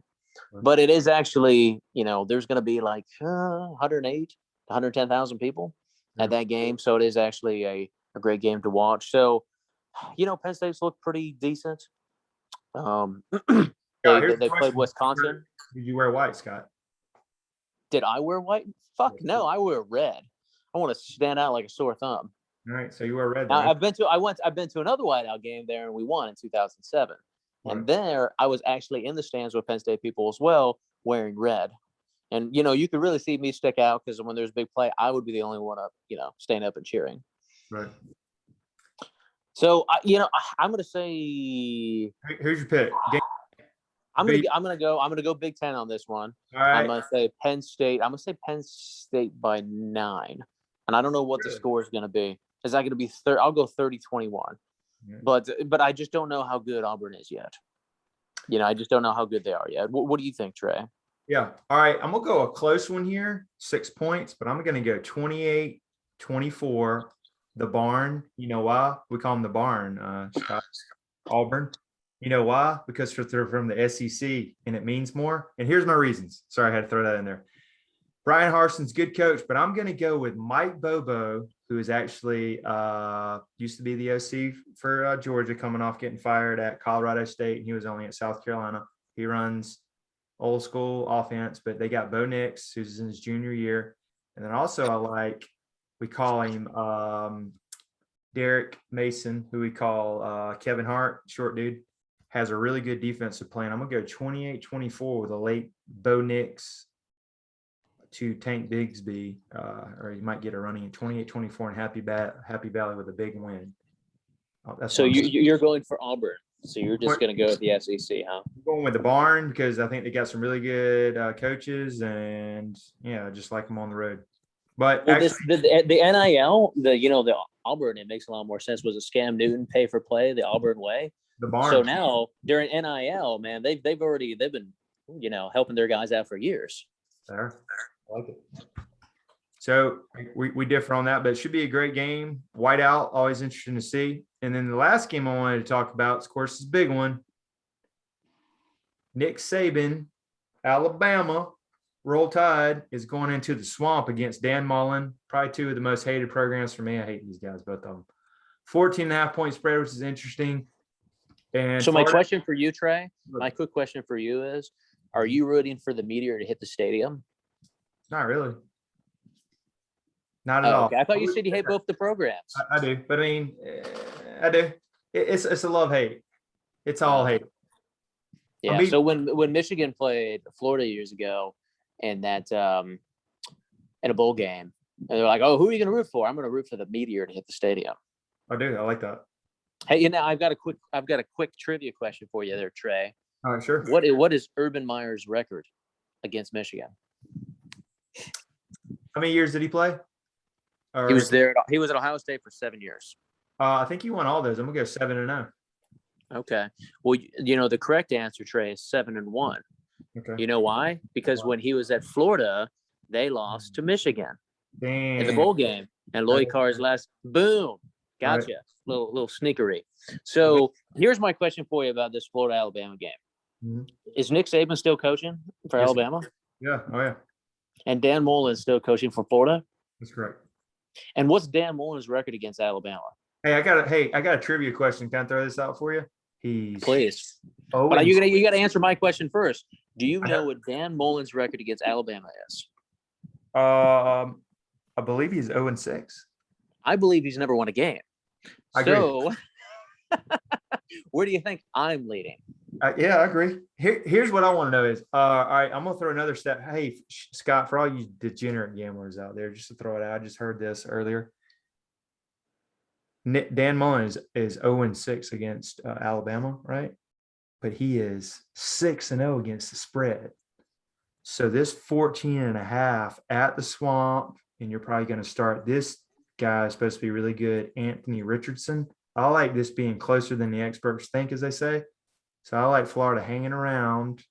But it is actually, there's going to be like 108 to 110,000 people at that game. So it is actually a great game to watch. So, Penn State's looked pretty decent. They played Wisconsin. Did you wear white, Scott? Did I wear white? Fuck no, I wear red. I want to stand out like a sore thumb. All right, so you wear red. Now, I've been to another whiteout game there, and we won in 2007. Right. And there, I was actually in the stands with Penn State people as well, wearing red. And you could really see me stick out because when there's a big play, I would be the only one up, staying up and cheering. Right. So, I'm gonna say. Who's your pick? I'm gonna go Big Ten on this one. All right. I'm gonna say Penn State. I'm gonna say Penn State by 9, and I don't know what the score is gonna be. Is that going to be I'll go 30-21. Yeah. But I just don't know how good Auburn is yet. I just don't know how good they are yet. What do you think, Trey? Yeah. All right. I'm going to go a close one here, 6 points, but I'm going to go 28-24. The Barn. You know why? We call them the Barn, Scott. Auburn. You know why? Because they're from the SEC and it means more. And here's my reasons. Sorry, I had to throw that in there. Brian Harson's good coach, but I'm going to go with Mike Bobo, who is actually used to be the OC for Georgia, coming off getting fired at Colorado State. He was only at South Carolina. He runs old school offense, but they got Bo Nix, who's in his junior year. And then also we call him Derek Mason, who we call Kevin Hart, short dude, has a really good defensive plan. I'm going to go 28-24 with a late Bo Nix to Tank Bigsby, or you might get a running at 28-24 in Happy Valley with a big win. So you're going for Auburn. So you're just going to go with the SEC, huh? I'm going with the Barn because I think they got some really good coaches, and just like them on the road. But actually, the NIL, the Auburn, it makes a lot more sense. Was a Scam Newton pay for play the Auburn way? The Barn. So now during NIL, man, they've been helping their guys out for years. Fair. I like it. So we differ on that, but it should be a great game. Whiteout, always interesting to see. And then the last game I wanted to talk about, of course, is a big one. Nick Saban, Alabama, Roll Tide, is going into the swamp against Dan Mullen, probably 2 of the most hated programs for me. I hate these guys, both of them. 14.5-point spread, which is interesting. And so my question for you, Trey, my quick question for you is, are you rooting for the Meteor to hit the stadium? Not really. Not at all. Okay. I thought you said you hate both the programs. I do, but I mean, I do. It's a love-hate. It's all hate. Yeah. So when Michigan played Florida years ago, and that in a bowl game, and they're like, "Oh, who are you going to root for?" I'm going to root for the Meteor to hit the stadium. I do. I like that. Hey, I've got a quick trivia question for you there, Trey. All right, sure. What is Urban Meyer's record against Michigan? How many years did he play? He was there. He was at Ohio State for 7 years. I think he won all those. I'm gonna go 7-0. Okay. Well, the correct answer, Trey, is 7-1. Okay. You know why? Because when he was at Florida, they lost to Michigan in the bowl game, and Lloyd Carr's last. Boom. Gotcha. Right. Little sneakery. So here's my question for you about this Florida-Alabama game. Mm-hmm. Is Nick Saban still coaching for Alabama? Yeah. Oh, yeah. And Dan Mullen still coaching for Florida? That's correct. And what's Dan Mullen's record against Alabama? Hey, I got a trivia question. Can I throw this out for you? Please. Oh, But you got to answer my question first. Do you know what Dan Mullen's record against Alabama is? I believe he's 0-6. I believe he's never won a game. So, where do you think I'm leading? Yeah, I agree. Here's what I want to know is, all right, I'm gonna throw another step. Hey, Scott, for all you degenerate gamblers out there, just to throw it out, I just heard this earlier. Dan Mullen is 0-6 against Alabama, right? But he is 6-0 against the spread. So this 14.5 at the Swamp, and you're probably going to start this guy is supposed to be really good, Anthony Richardson. I like this being closer than the experts think, as they say. So I like Florida hanging around,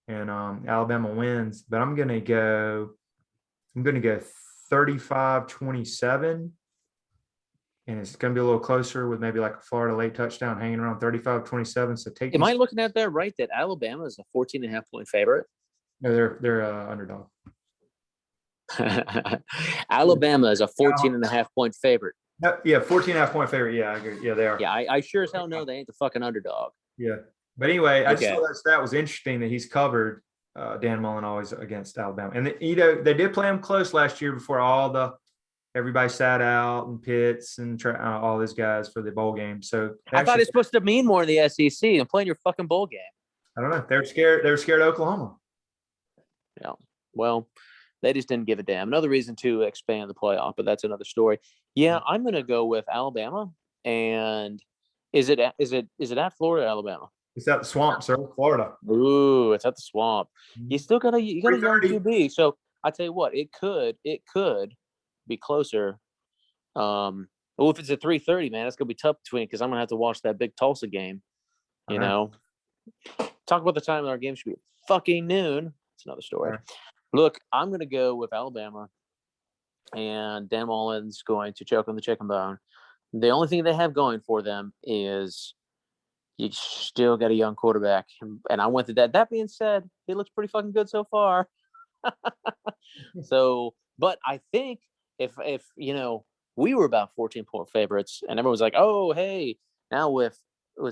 and Alabama wins. But I'm going to go 35-27. And it's going to be a little closer with maybe like a Florida late touchdown hanging around 35-27. So Am I looking at that right? That Alabama is a 14.5-point favorite? No, they're underdog. Alabama is a 14.5-point favorite. Yeah, 14.5-point favorite. Yeah, I agree. Yeah, they are. Yeah, I sure as hell know they ain't the fucking underdog. Yeah. But anyway, I just thought that stat was interesting that he's covered Dan Mullen always against Alabama. And, they did play him close last year before everybody sat out and Pitts and all these guys for the bowl game. So I thought it's supposed to mean more in the SEC and playing your fucking bowl game. I don't know. They were scared. They were scared of Oklahoma. Yeah. Well, they just didn't give a damn. Another reason to expand the playoff, but that's another story. Yeah, I'm going to go with Alabama. And is it at Florida or Alabama? It's at the Swamp, sir. Florida. Ooh, it's at the Swamp. You still got a young QB. So I tell you what, it could be closer. Well, if it's at 3:30, man, it's gonna be tough between because I'm gonna have to watch that big Tulsa game. You know, talk about the time that our game should be fucking noon. It's another story. Right. Look, I'm gonna go with Alabama, and Dan Mullen's going to choke on the chicken bone. The only thing they have going for them is you still got a young quarterback, and I went to that. That being said, he looks pretty fucking good so far. So, but I think. If we were about 14-point favorites and everyone was like, oh, hey, now was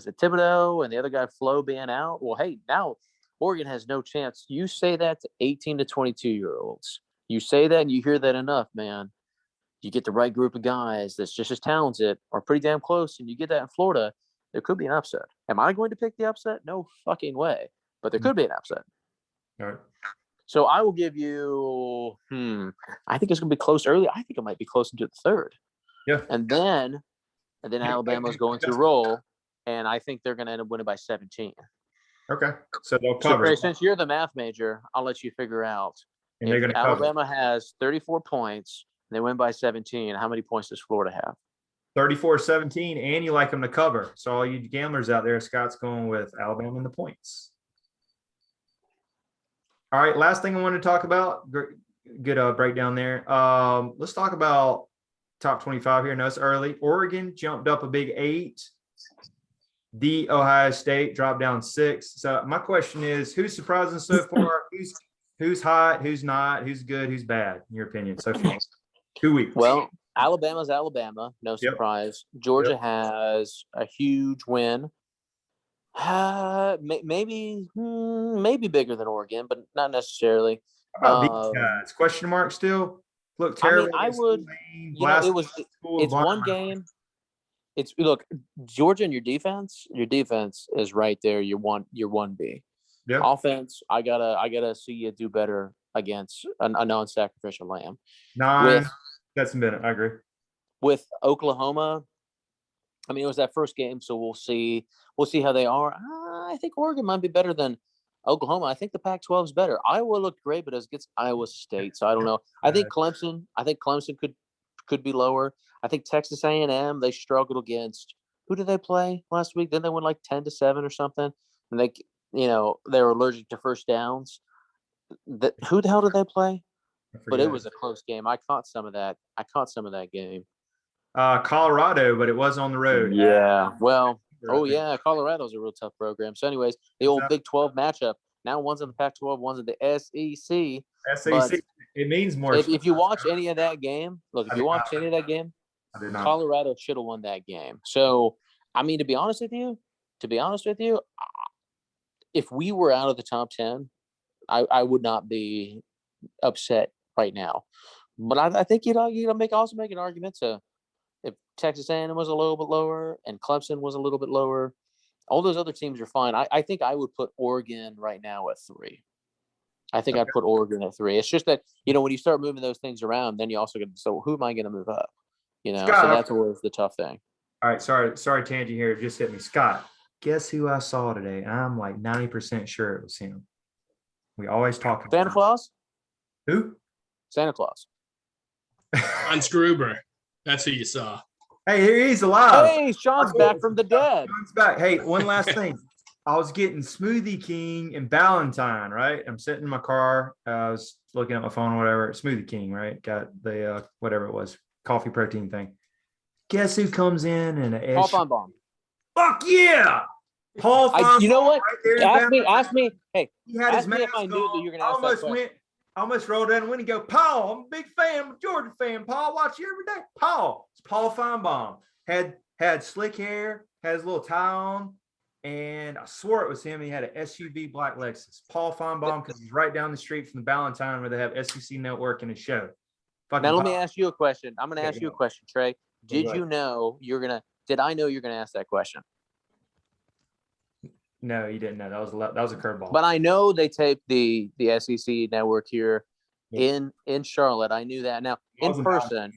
it Thibodeau and the other guy Flo being out? Well, hey, now Oregon has no chance. You say that to 18 to 22-year-olds. You say that and you hear that enough, man. You get the right group of guys that's just as talented or pretty damn close, and you get that in Florida, there could be an upset. Am I going to pick the upset? No fucking way. But there could be an upset. All right. So I will give you, I think it's going to be close early. I think it might be close into the third. Yeah. And then Alabama's going to roll, and I think they're going to end up winning by 17. Okay. So they'll cover. So, since you're the math major, I'll let you figure out. And they're going to Alabama has 34 points, and they win by 17. How many points does Florida have? 34-17, and you like them to cover. So all you gamblers out there, Scott's going with Alabama in the points. All right, last thing I want to talk about, good breakdown there. Let's talk about top 25 here. No, it's early. Oregon jumped up a big 8. The Ohio State dropped down 6. So my question is, who's surprising so far? Who's hot? Who's not? Who's good? Who's bad? In your opinion, so far? 2 weeks. Well, Alabama's Alabama. No surprise. Yep. Georgia has a huge win. Maybe bigger than Oregon, but not necessarily. How about these guys? Question mark still? Look terrible. I would. It's one game. Look, Georgia and your defense is right there. You're 1B. Yeah. Offense, I gotta see you do better against a non-sacrificial lamb. 9. That's a minute. I agree. With Oklahoma, I mean, it was that first game, so we'll see how they are. I think Oregon might be better than Oklahoma. I think the Pac-12 is better. Iowa looked great, but it gets Iowa State, so I don't know. I think Clemson could be lower. I think Texas A&M, they struggled against who did they play last week? Then they went like 10-7 or something, and they were allergic to first downs. Who the hell did they play? But it was a close game. I caught some of that game. Colorado, but it was on the road. Yeah. Well, Colorado's a real tough program. So anyways, the old Big 12 matchup. Now one's in the Pac-12, one's in the SEC. SEC, it means more. If you watch any of that game, I did not. Colorado should have won that game. So, I mean, to be honest with you, if we were out of the top 10, I would not be upset right now. But I think you also make an argument to if Texas A&M was a little bit lower and Clemson was a little bit lower, all those other teams are fine. I think I would put Oregon right now at 3. I think I'd put Oregon at 3. It's just that, when you start moving those things around, then you also get, so who am I going to move up? Scott, so that's always the tough thing. All right. Sorry, tangent here. It just hit me. Scott, guess who I saw today? I'm like 90% sure it was him. We always talk about Santa Claus? Who? Santa Claus. Hans Gruber. That's who you saw. Hey, here he's alive. Hey, Sean's back from the dead. Sean's back. Hey, one last thing. I was getting Smoothie King and Valentine, right? I'm sitting in my car. I was looking at my phone or whatever. Smoothie King, right? Got the whatever it was, coffee protein thing. Guess who comes in and Paul Feinbaum. Fuck yeah. Paul Feinbaum. You know what? Right ask me. Hey, he had his ask me if mask I knew that you were going to ask that question. I almost rolled down and went and go, Paul, I'm a big fan. I'm a Georgia fan. Paul, watch you every day. Paul. It's Paul Feinbaum. Had slick hair, had his little tie on, and I swore it was him. He had an SUV black Lexus. Paul Feinbaum, because he's right down the street from the Valentine where they have SEC Network and a show. Now let me ask you a question. I'm going to ask you a question, Trey. Did I know you're going to ask that question? No, you didn't know. That was a curveball. But I know they taped the SEC Network here in Charlotte. I knew that. Now in person,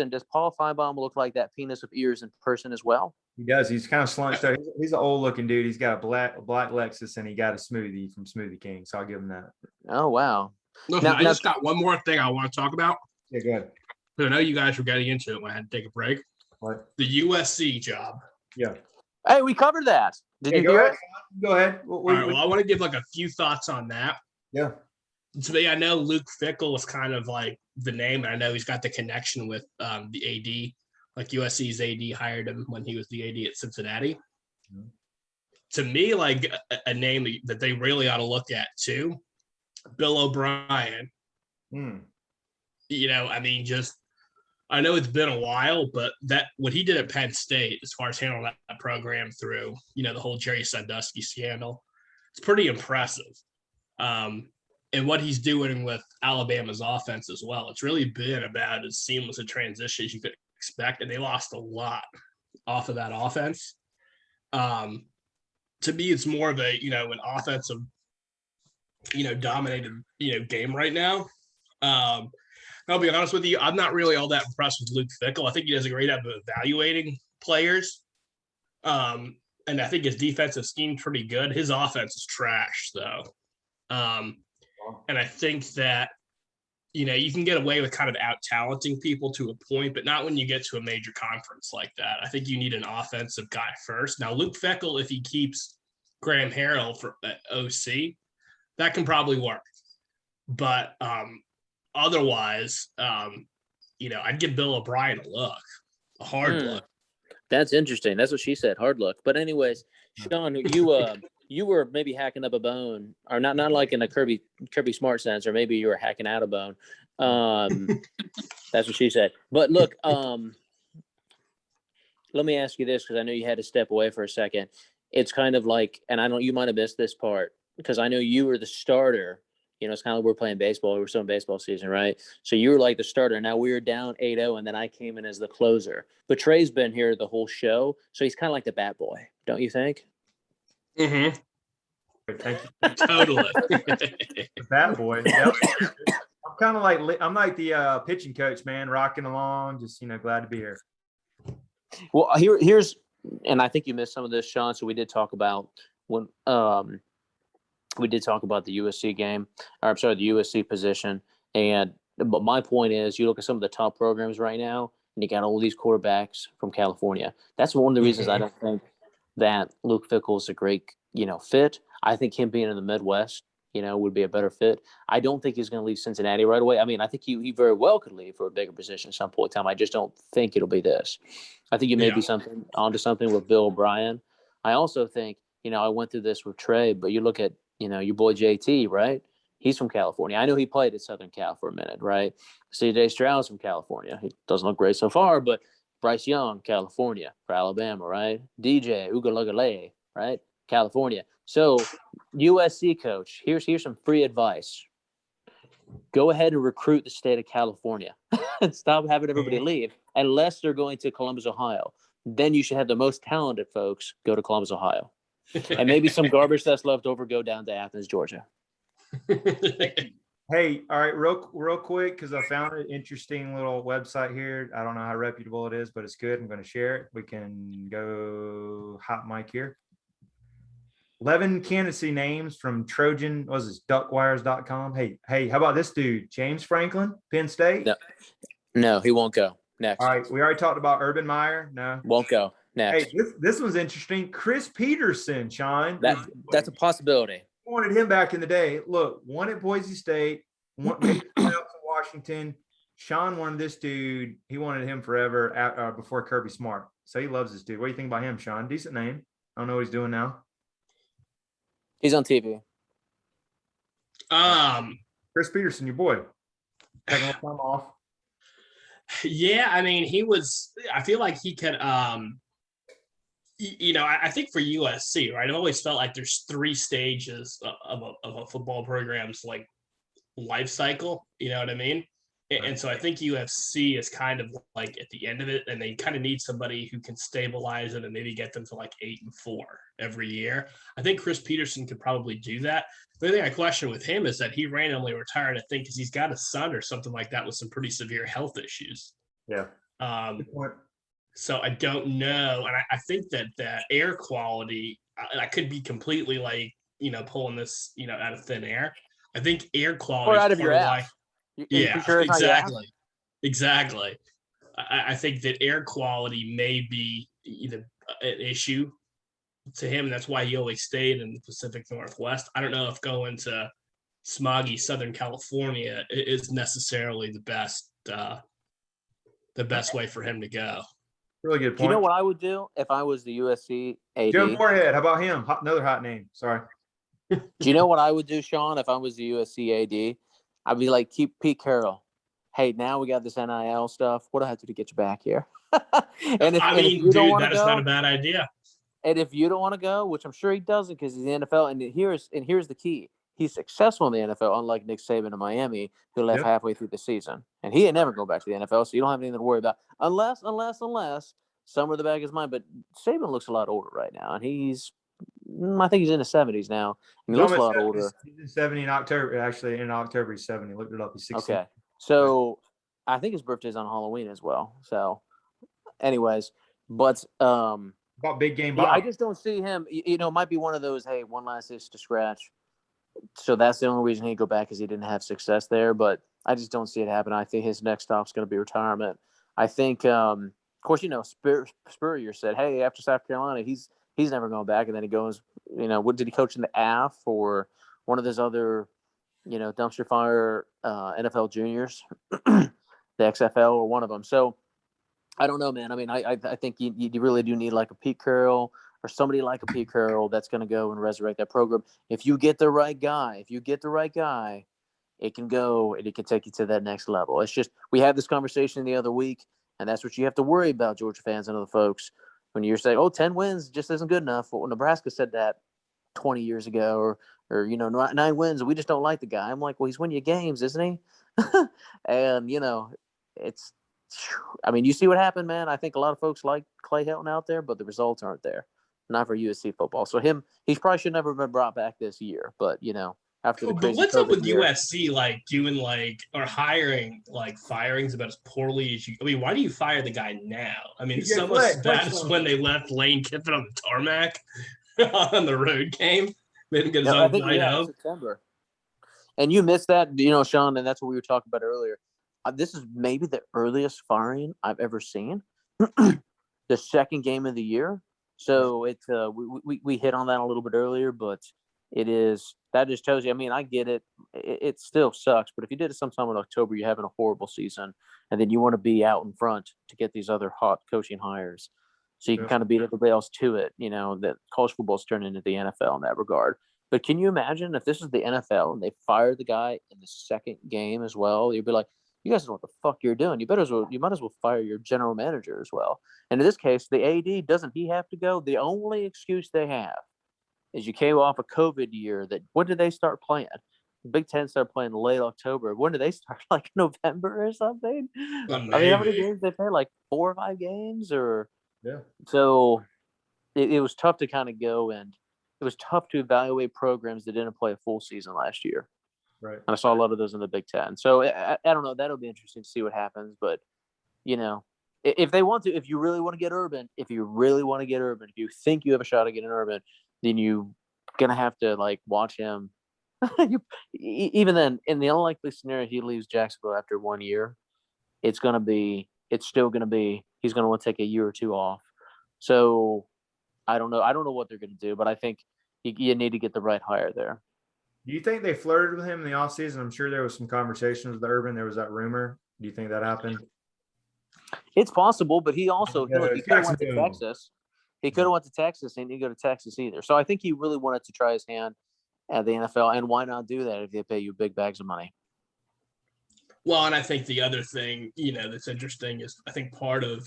does Paul Feinbaum look like that penis of ears in person as well? He does. He's kind of slunched out. He's an old looking dude. He's got a black Lexus and he got a smoothie from Smoothie King. So I'll give him that. Oh wow. Listen, I just got one more thing I want to talk about. Yeah, go ahead. I know you guys were getting into it when I had to take a break. What? The USC job. Yeah. Hey, we covered that. Did you hear it? Go ahead. All right, well, I want to give like a few thoughts on that. Yeah. To me, I know Luke Fickell is kind of like the name, and I know he's got the connection with the AD. Like USC's AD hired him when he was the AD at Cincinnati. Mm-hmm. To me, like a name that they really ought to look at too, Bill O'Brien. I know it's been a while, but that what he did at Penn State, as far as handling that program through, the whole Jerry Sandusky scandal, it's pretty impressive. And what he's doing with Alabama's offense as well, it's really been about as seamless a transition as you could expect, and they lost a lot off of that offense. To me, it's more of a an offensive, dominated game right now. I'll be honest with you, I'm not really all that impressed with Luke Fickell. I think he does a great job of evaluating players. And I think his defensive scheme's pretty good. His offense is trash, though. And I think that, you can get away with kind of out-talenting people to a point, but not when you get to a major conference like that. I think you need an offensive guy first. Now, Luke Fickell, if he keeps Graham Harrell for OC, that can probably work. But otherwise, I'd give Bill O'Brien a hard look. That's interesting. That's what she said, hard look. But anyways, Sean, you were maybe hacking up a bone, or not like in a Kirby Smart sense, or maybe you were hacking out a bone. That's what she said. But look, let me ask you this, because I know you had to step away for a second. It's kind of like, and you might have missed this part, because I know you were the starter. It's kind of like we're playing baseball. We're still in baseball season, right? So you were like the starter. Now we were down 8-0, and then I came in as the closer. But Trey's been here the whole show, so he's kind of like the bat boy, don't you think? Mm-hmm. Thank you. Totally. Bat boy. Yep. I'm like the pitching coach, man, rocking along. Just glad to be here. Well, here's, and I think you missed some of this, Sean. So we did talk about the USC game, or I'm sorry, the USC position. But my point is, you look at some of the top programs right now, and you got all these quarterbacks from California. That's one of the reasons I don't think that Luke Fickell is a great, fit. I think him being in the Midwest, would be a better fit. I don't think he's going to leave Cincinnati right away. I mean, I think he very well could leave for a bigger position at some point in time. I just don't think it'll be this. I think you may be onto something with Bill O'Brien. I also think, I went through this with Trey, but you look at, your boy JT, right? He's from California. I know he played at Southern Cal for a minute, right? C.J. Stroud's from California. He doesn't look great so far, but Bryce Young, California, for Alabama, right? DJ Ugalagale, right? California. So USC coach, here's some free advice. Go ahead and recruit the state of California and stop having everybody leave unless they're going to Columbus, Ohio. Then you should have the most talented folks go to Columbus, Ohio. And maybe some garbage that's left over go down to Athens, Georgia. Hey, all right, real quick, because I found an interesting little website here. I don't know how reputable it is, but it's good. I'm going to share it. We can go hot mic here. 11 candidacy names from Trojan, what was this, duckwires.com. Hey, how about this dude, James Franklin, Penn State? No, he won't go. Next. All right, we already talked about Urban Meyer. No. Won't go. Next. Hey, this one's interesting. Chris Peterson, Sean. That's a possibility. Wanted him back in the day. Look, one at Boise State, one made the playoffs in Washington. Sean wanted this dude. He wanted him forever before Kirby Smart. So he loves this dude. What do you think about him, Sean? Decent name. I don't know what he's doing now. He's on TV. Chris Peterson, your boy. Taking a time off. Yeah, I mean, I feel like he could, I think for USC, right? I've always felt like there's 3 stages of a football program's like life cycle. You know what I mean? And so I think UFC is kind of like at the end of it, and they kind of need somebody who can stabilize it and maybe get them to like 8-4 every year. I think Chris Peterson could probably do that. The only thing I question with him is that he randomly retired, I think, because he's got a son or something like that with some pretty severe health issues. Yeah. So I don't know. And I think that the air quality, I could be completely like, pulling this, out of thin air. I think air quality or out of your ass. Yeah, sure exactly. I think that air quality may be either an issue to him, and that's why he always stayed in the Pacific Northwest. I don't know if going to smoggy Southern California is necessarily the best way for him to go. Really good point. Do you know what I would do if I was the USC AD? Joe Moorhead, how about him? Another hot name. Sorry. Do you know what I would do, Sean, if I was the USC AD? I'd be like, keep Pete Carroll. Hey, now we got this NIL stuff. What do I have to do to get you back here? That is not a bad idea. And if you don't want to go, which I'm sure he doesn't because he's in the NFL, and here's the key. He's successful in the NFL, unlike Nick Saban in Miami, who left halfway through the season. And he ain't never go back to the NFL, so you don't have anything to worry about. Unless somewhere the back is mine. But Saban looks a lot older right now, and I think he's in the 70s now. And he looks a lot older. He's 70 in October. Actually, in October, he's 70. Looked it up. He's 60. Okay. So I think his birthday's on Halloween as well. So anyways, but about big game Bob. Yeah, I just don't see him. It might be one of those, hey, one last itch to scratch. So that's the only reason he'd go back is he didn't have success there. But I just don't see it happen. I think his next stop's going to be retirement. I think, of course, Spurrier said, hey, after South Carolina, he's never going back. And then he goes, what did he coach in the AF or one of those other, dumpster fire NFL juniors, the XFL or one of them. So I don't know, man. I mean, I think you really do need like a Pete Carroll or somebody like a Pete Carroll that's going to go and resurrect that program. If you get the right guy, it can go and it can take you to that next level. It's just, we had this conversation the other week, and that's what you have to worry about, Georgia fans and other folks. When you're saying, 10 wins just isn't good enough. Well, Nebraska said that 20 years ago, or 9 wins, we just don't like the guy. I'm like, well, he's winning you games, isn't he? And, it's, you see what happened, man. I think a lot of folks like Clay Helton out there, but the results aren't there. Not for USC football. So he probably should never have been brought back this year. But, after the crazy what's COVID up with year, USC, like, doing, like, or hiring, like, firings about as poorly as you – why do you fire the guy now? It's so much as bad as when they left Lane Kiffin on the tarmac on the road game. Made him get his own flight home. September. And you missed that, Sean, and that's what we were talking about earlier. This is maybe the earliest firing I've ever seen. The second game of the year. So we hit on that a little bit earlier, but that just tells you, I get it. It still sucks, but if you did it sometime in October, you're having a horrible season, and then you want to be out in front to get these other hot coaching hires. So you can kind of beat everybody else to it, that college football's turned into the NFL in that regard. But can you imagine if this is the NFL and they fire the guy in the second game as well? You'd be like, you guys know what the fuck you're doing. You might as well fire your general manager as well. And in this case, the AD, doesn't he have to go? The only excuse they have is you came off a COVID year. That when did they start playing? The Big Ten started playing late October. When did they start? Like November or something? Well, I mean, how many maybe. games they play? Like 4 or 5 games, or Yeah. so. It was tough to kind of go, and it was tough to evaluate programs that didn't play a full season last year. Right. And I saw a lot of those in the Big Ten. So I don't know. That'll be interesting to see what happens. But, if they want to, if you really want to get Urban, if you think you have a shot at getting Urban, then you're going to have to, watch him. Even then, in the unlikely scenario he leaves Jacksonville after 1 year, it's still going to be, he's going to want to take a year or two off. So I don't know what they're going to do, but I think you need to get the right hire there. Do you think they flirted with him in the offseason? I'm sure there was some conversations with Urban. There was that rumor. Do you think that happened? It's possible, but he also he could have went to Jacksonville. Texas. He could have went to Texas, and he didn't go to Texas either. So I think he really wanted to try his hand at the NFL, and why not do that if they pay you big bags of money? Well, and I think the other thing, that's interesting is I think part of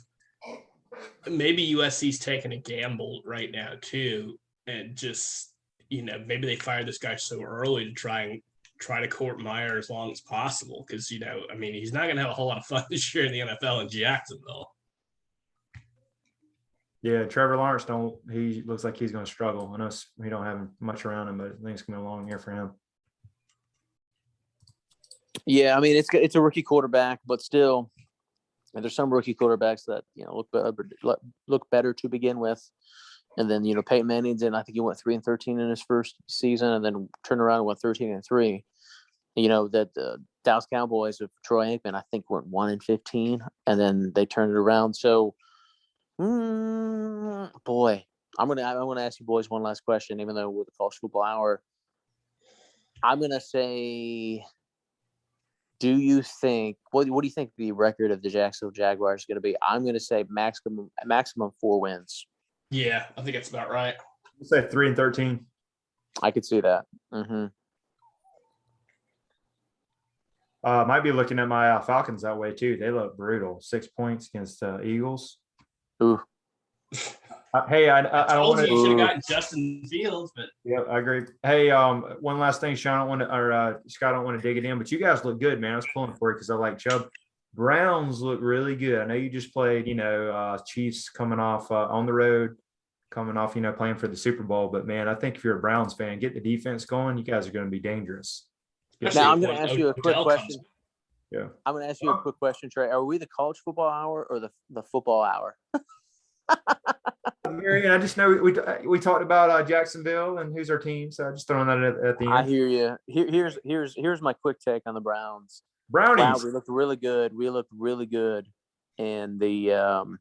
maybe USC's taking a gamble right now too, and just maybe they fired this guy so early to try to court Meyer as long as possible because he's not going to have a whole lot of fun this year in the NFL in Jacksonville. Yeah, Trevor Lawrence he looks like he's going to struggle. I know we don't have much around him, but I think it's going to be a long year for him. Yeah, I mean it's a rookie quarterback, but still. And there's some rookie quarterbacks that look better to begin with, and then Peyton Manning did. I think he went 3-13 in his first season, and then turned around and went 13-3. That the Dallas Cowboys with Troy Aikman, I think, went 1-15, and then they turned it around. So, boy, I'm gonna ask you boys one last question, even though we're the college football hour. I'm gonna say. Do you think what do you think the record of the Jacksonville Jaguars is going to be? I'm going to say maximum 4 wins. Yeah, I think that's about right. We'll say 3-13. I could see that. Mm-hmm. Might be looking at my Falcons that way too. They look brutal. 6 points against Eagles. Ooh. Hey, I don't want to. You should have gotten Justin Fields, but yeah, I agree. Hey, one last thing, Sean. Scott, I don't want to dig it in, but you guys look good, man. I was pulling for you because I like Chubb. Browns look really good. I know you just played, Chiefs coming off on the road, coming off, playing for the Super Bowl. But man, I think if you're a Browns fan, get the defense going. You guys are going to be dangerous. Now I'm going to ask you a quick question. Yeah, I'm going to ask you a quick question, Trey. Are we the college football hour or the football hour? I just know we talked about Jacksonville and who's our team, so I'm just throwing that at the end. I hear you. Here's my quick take on the Browns. Brownies. Wow, we looked really good. We looked really good in the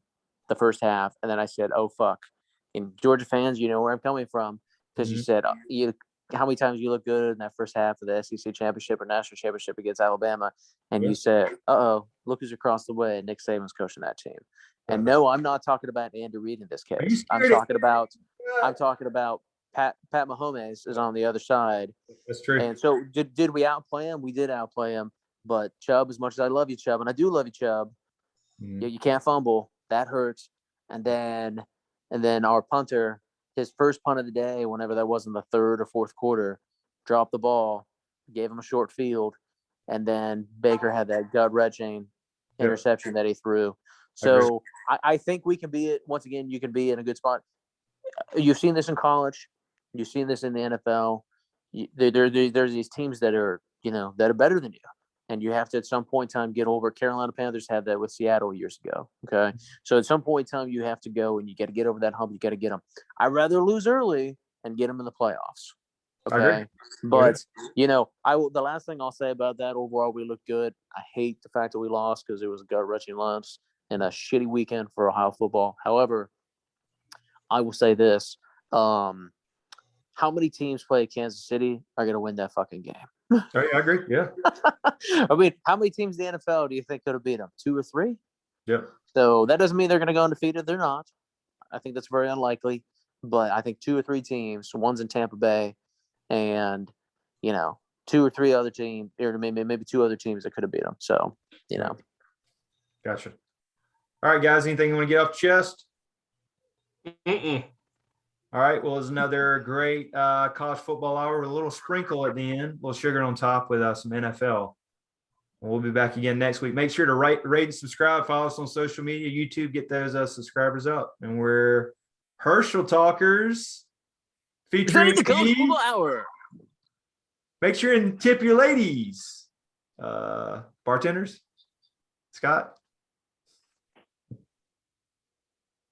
first half, and then I said, "Oh fuck!" And Georgia fans, you know where I'm coming from because you said how many times you look good in that first half of the SEC championship or national championship against Alabama, and you said, "Uh-oh, look who's across the way." Nick Saban's coaching that team. And no, I'm not talking about Andy Reid in this case. I'm talking about Pat Mahomes is on the other side. That's true. And so did we outplay him? We did outplay him. But Chubb, as much as I love you, Chubb, and I do love you, Chubb, you can't fumble. That hurts. And then our punter, his first punt of the day, whenever that was in the third or fourth quarter, dropped the ball, gave him a short field, and then Baker had that gut-wrenching interception that he threw. So I think we can be it. Once again, you can be in a good spot. You've seen this in college. You've seen this in the NFL. There's these teams that are, that are better than you. And you have to, at some point in time, get over. Carolina Panthers had that with Seattle years ago. Okay. So at some point in time, you have to go and you got to get over that hump. You got to get them. I'd rather lose early and get them in the playoffs. Okay. But, the last thing I'll say about that, overall, we looked good. I hate the fact that we lost because it was a gut-wrenching loss and a shitty weekend for Ohio football. However, I will say this. How many teams play Kansas City are going to win that fucking game? I agree. Yeah. I mean, how many teams in the NFL do you think could have beat them? 2 or 3? Yeah. So that doesn't mean they're going to go undefeated. They're not. I think that's very unlikely. But I think 2 or 3 teams, one's in Tampa Bay, and, you know, 2 or 3 other teams, or maybe 2 other teams that could have beat them. So, you know. Gotcha. All right, guys, anything you want to get off the chest? All right, well, it's another great college football hour with a little sprinkle at the end, a little sugar on top with some NFL. We'll be back again next week. Make sure to rate and subscribe. Follow us on social media, YouTube. Get those subscribers up. And we're Herschel Talkers featuring the college football hour. Make sure and tip your ladies. Bartenders, Scott.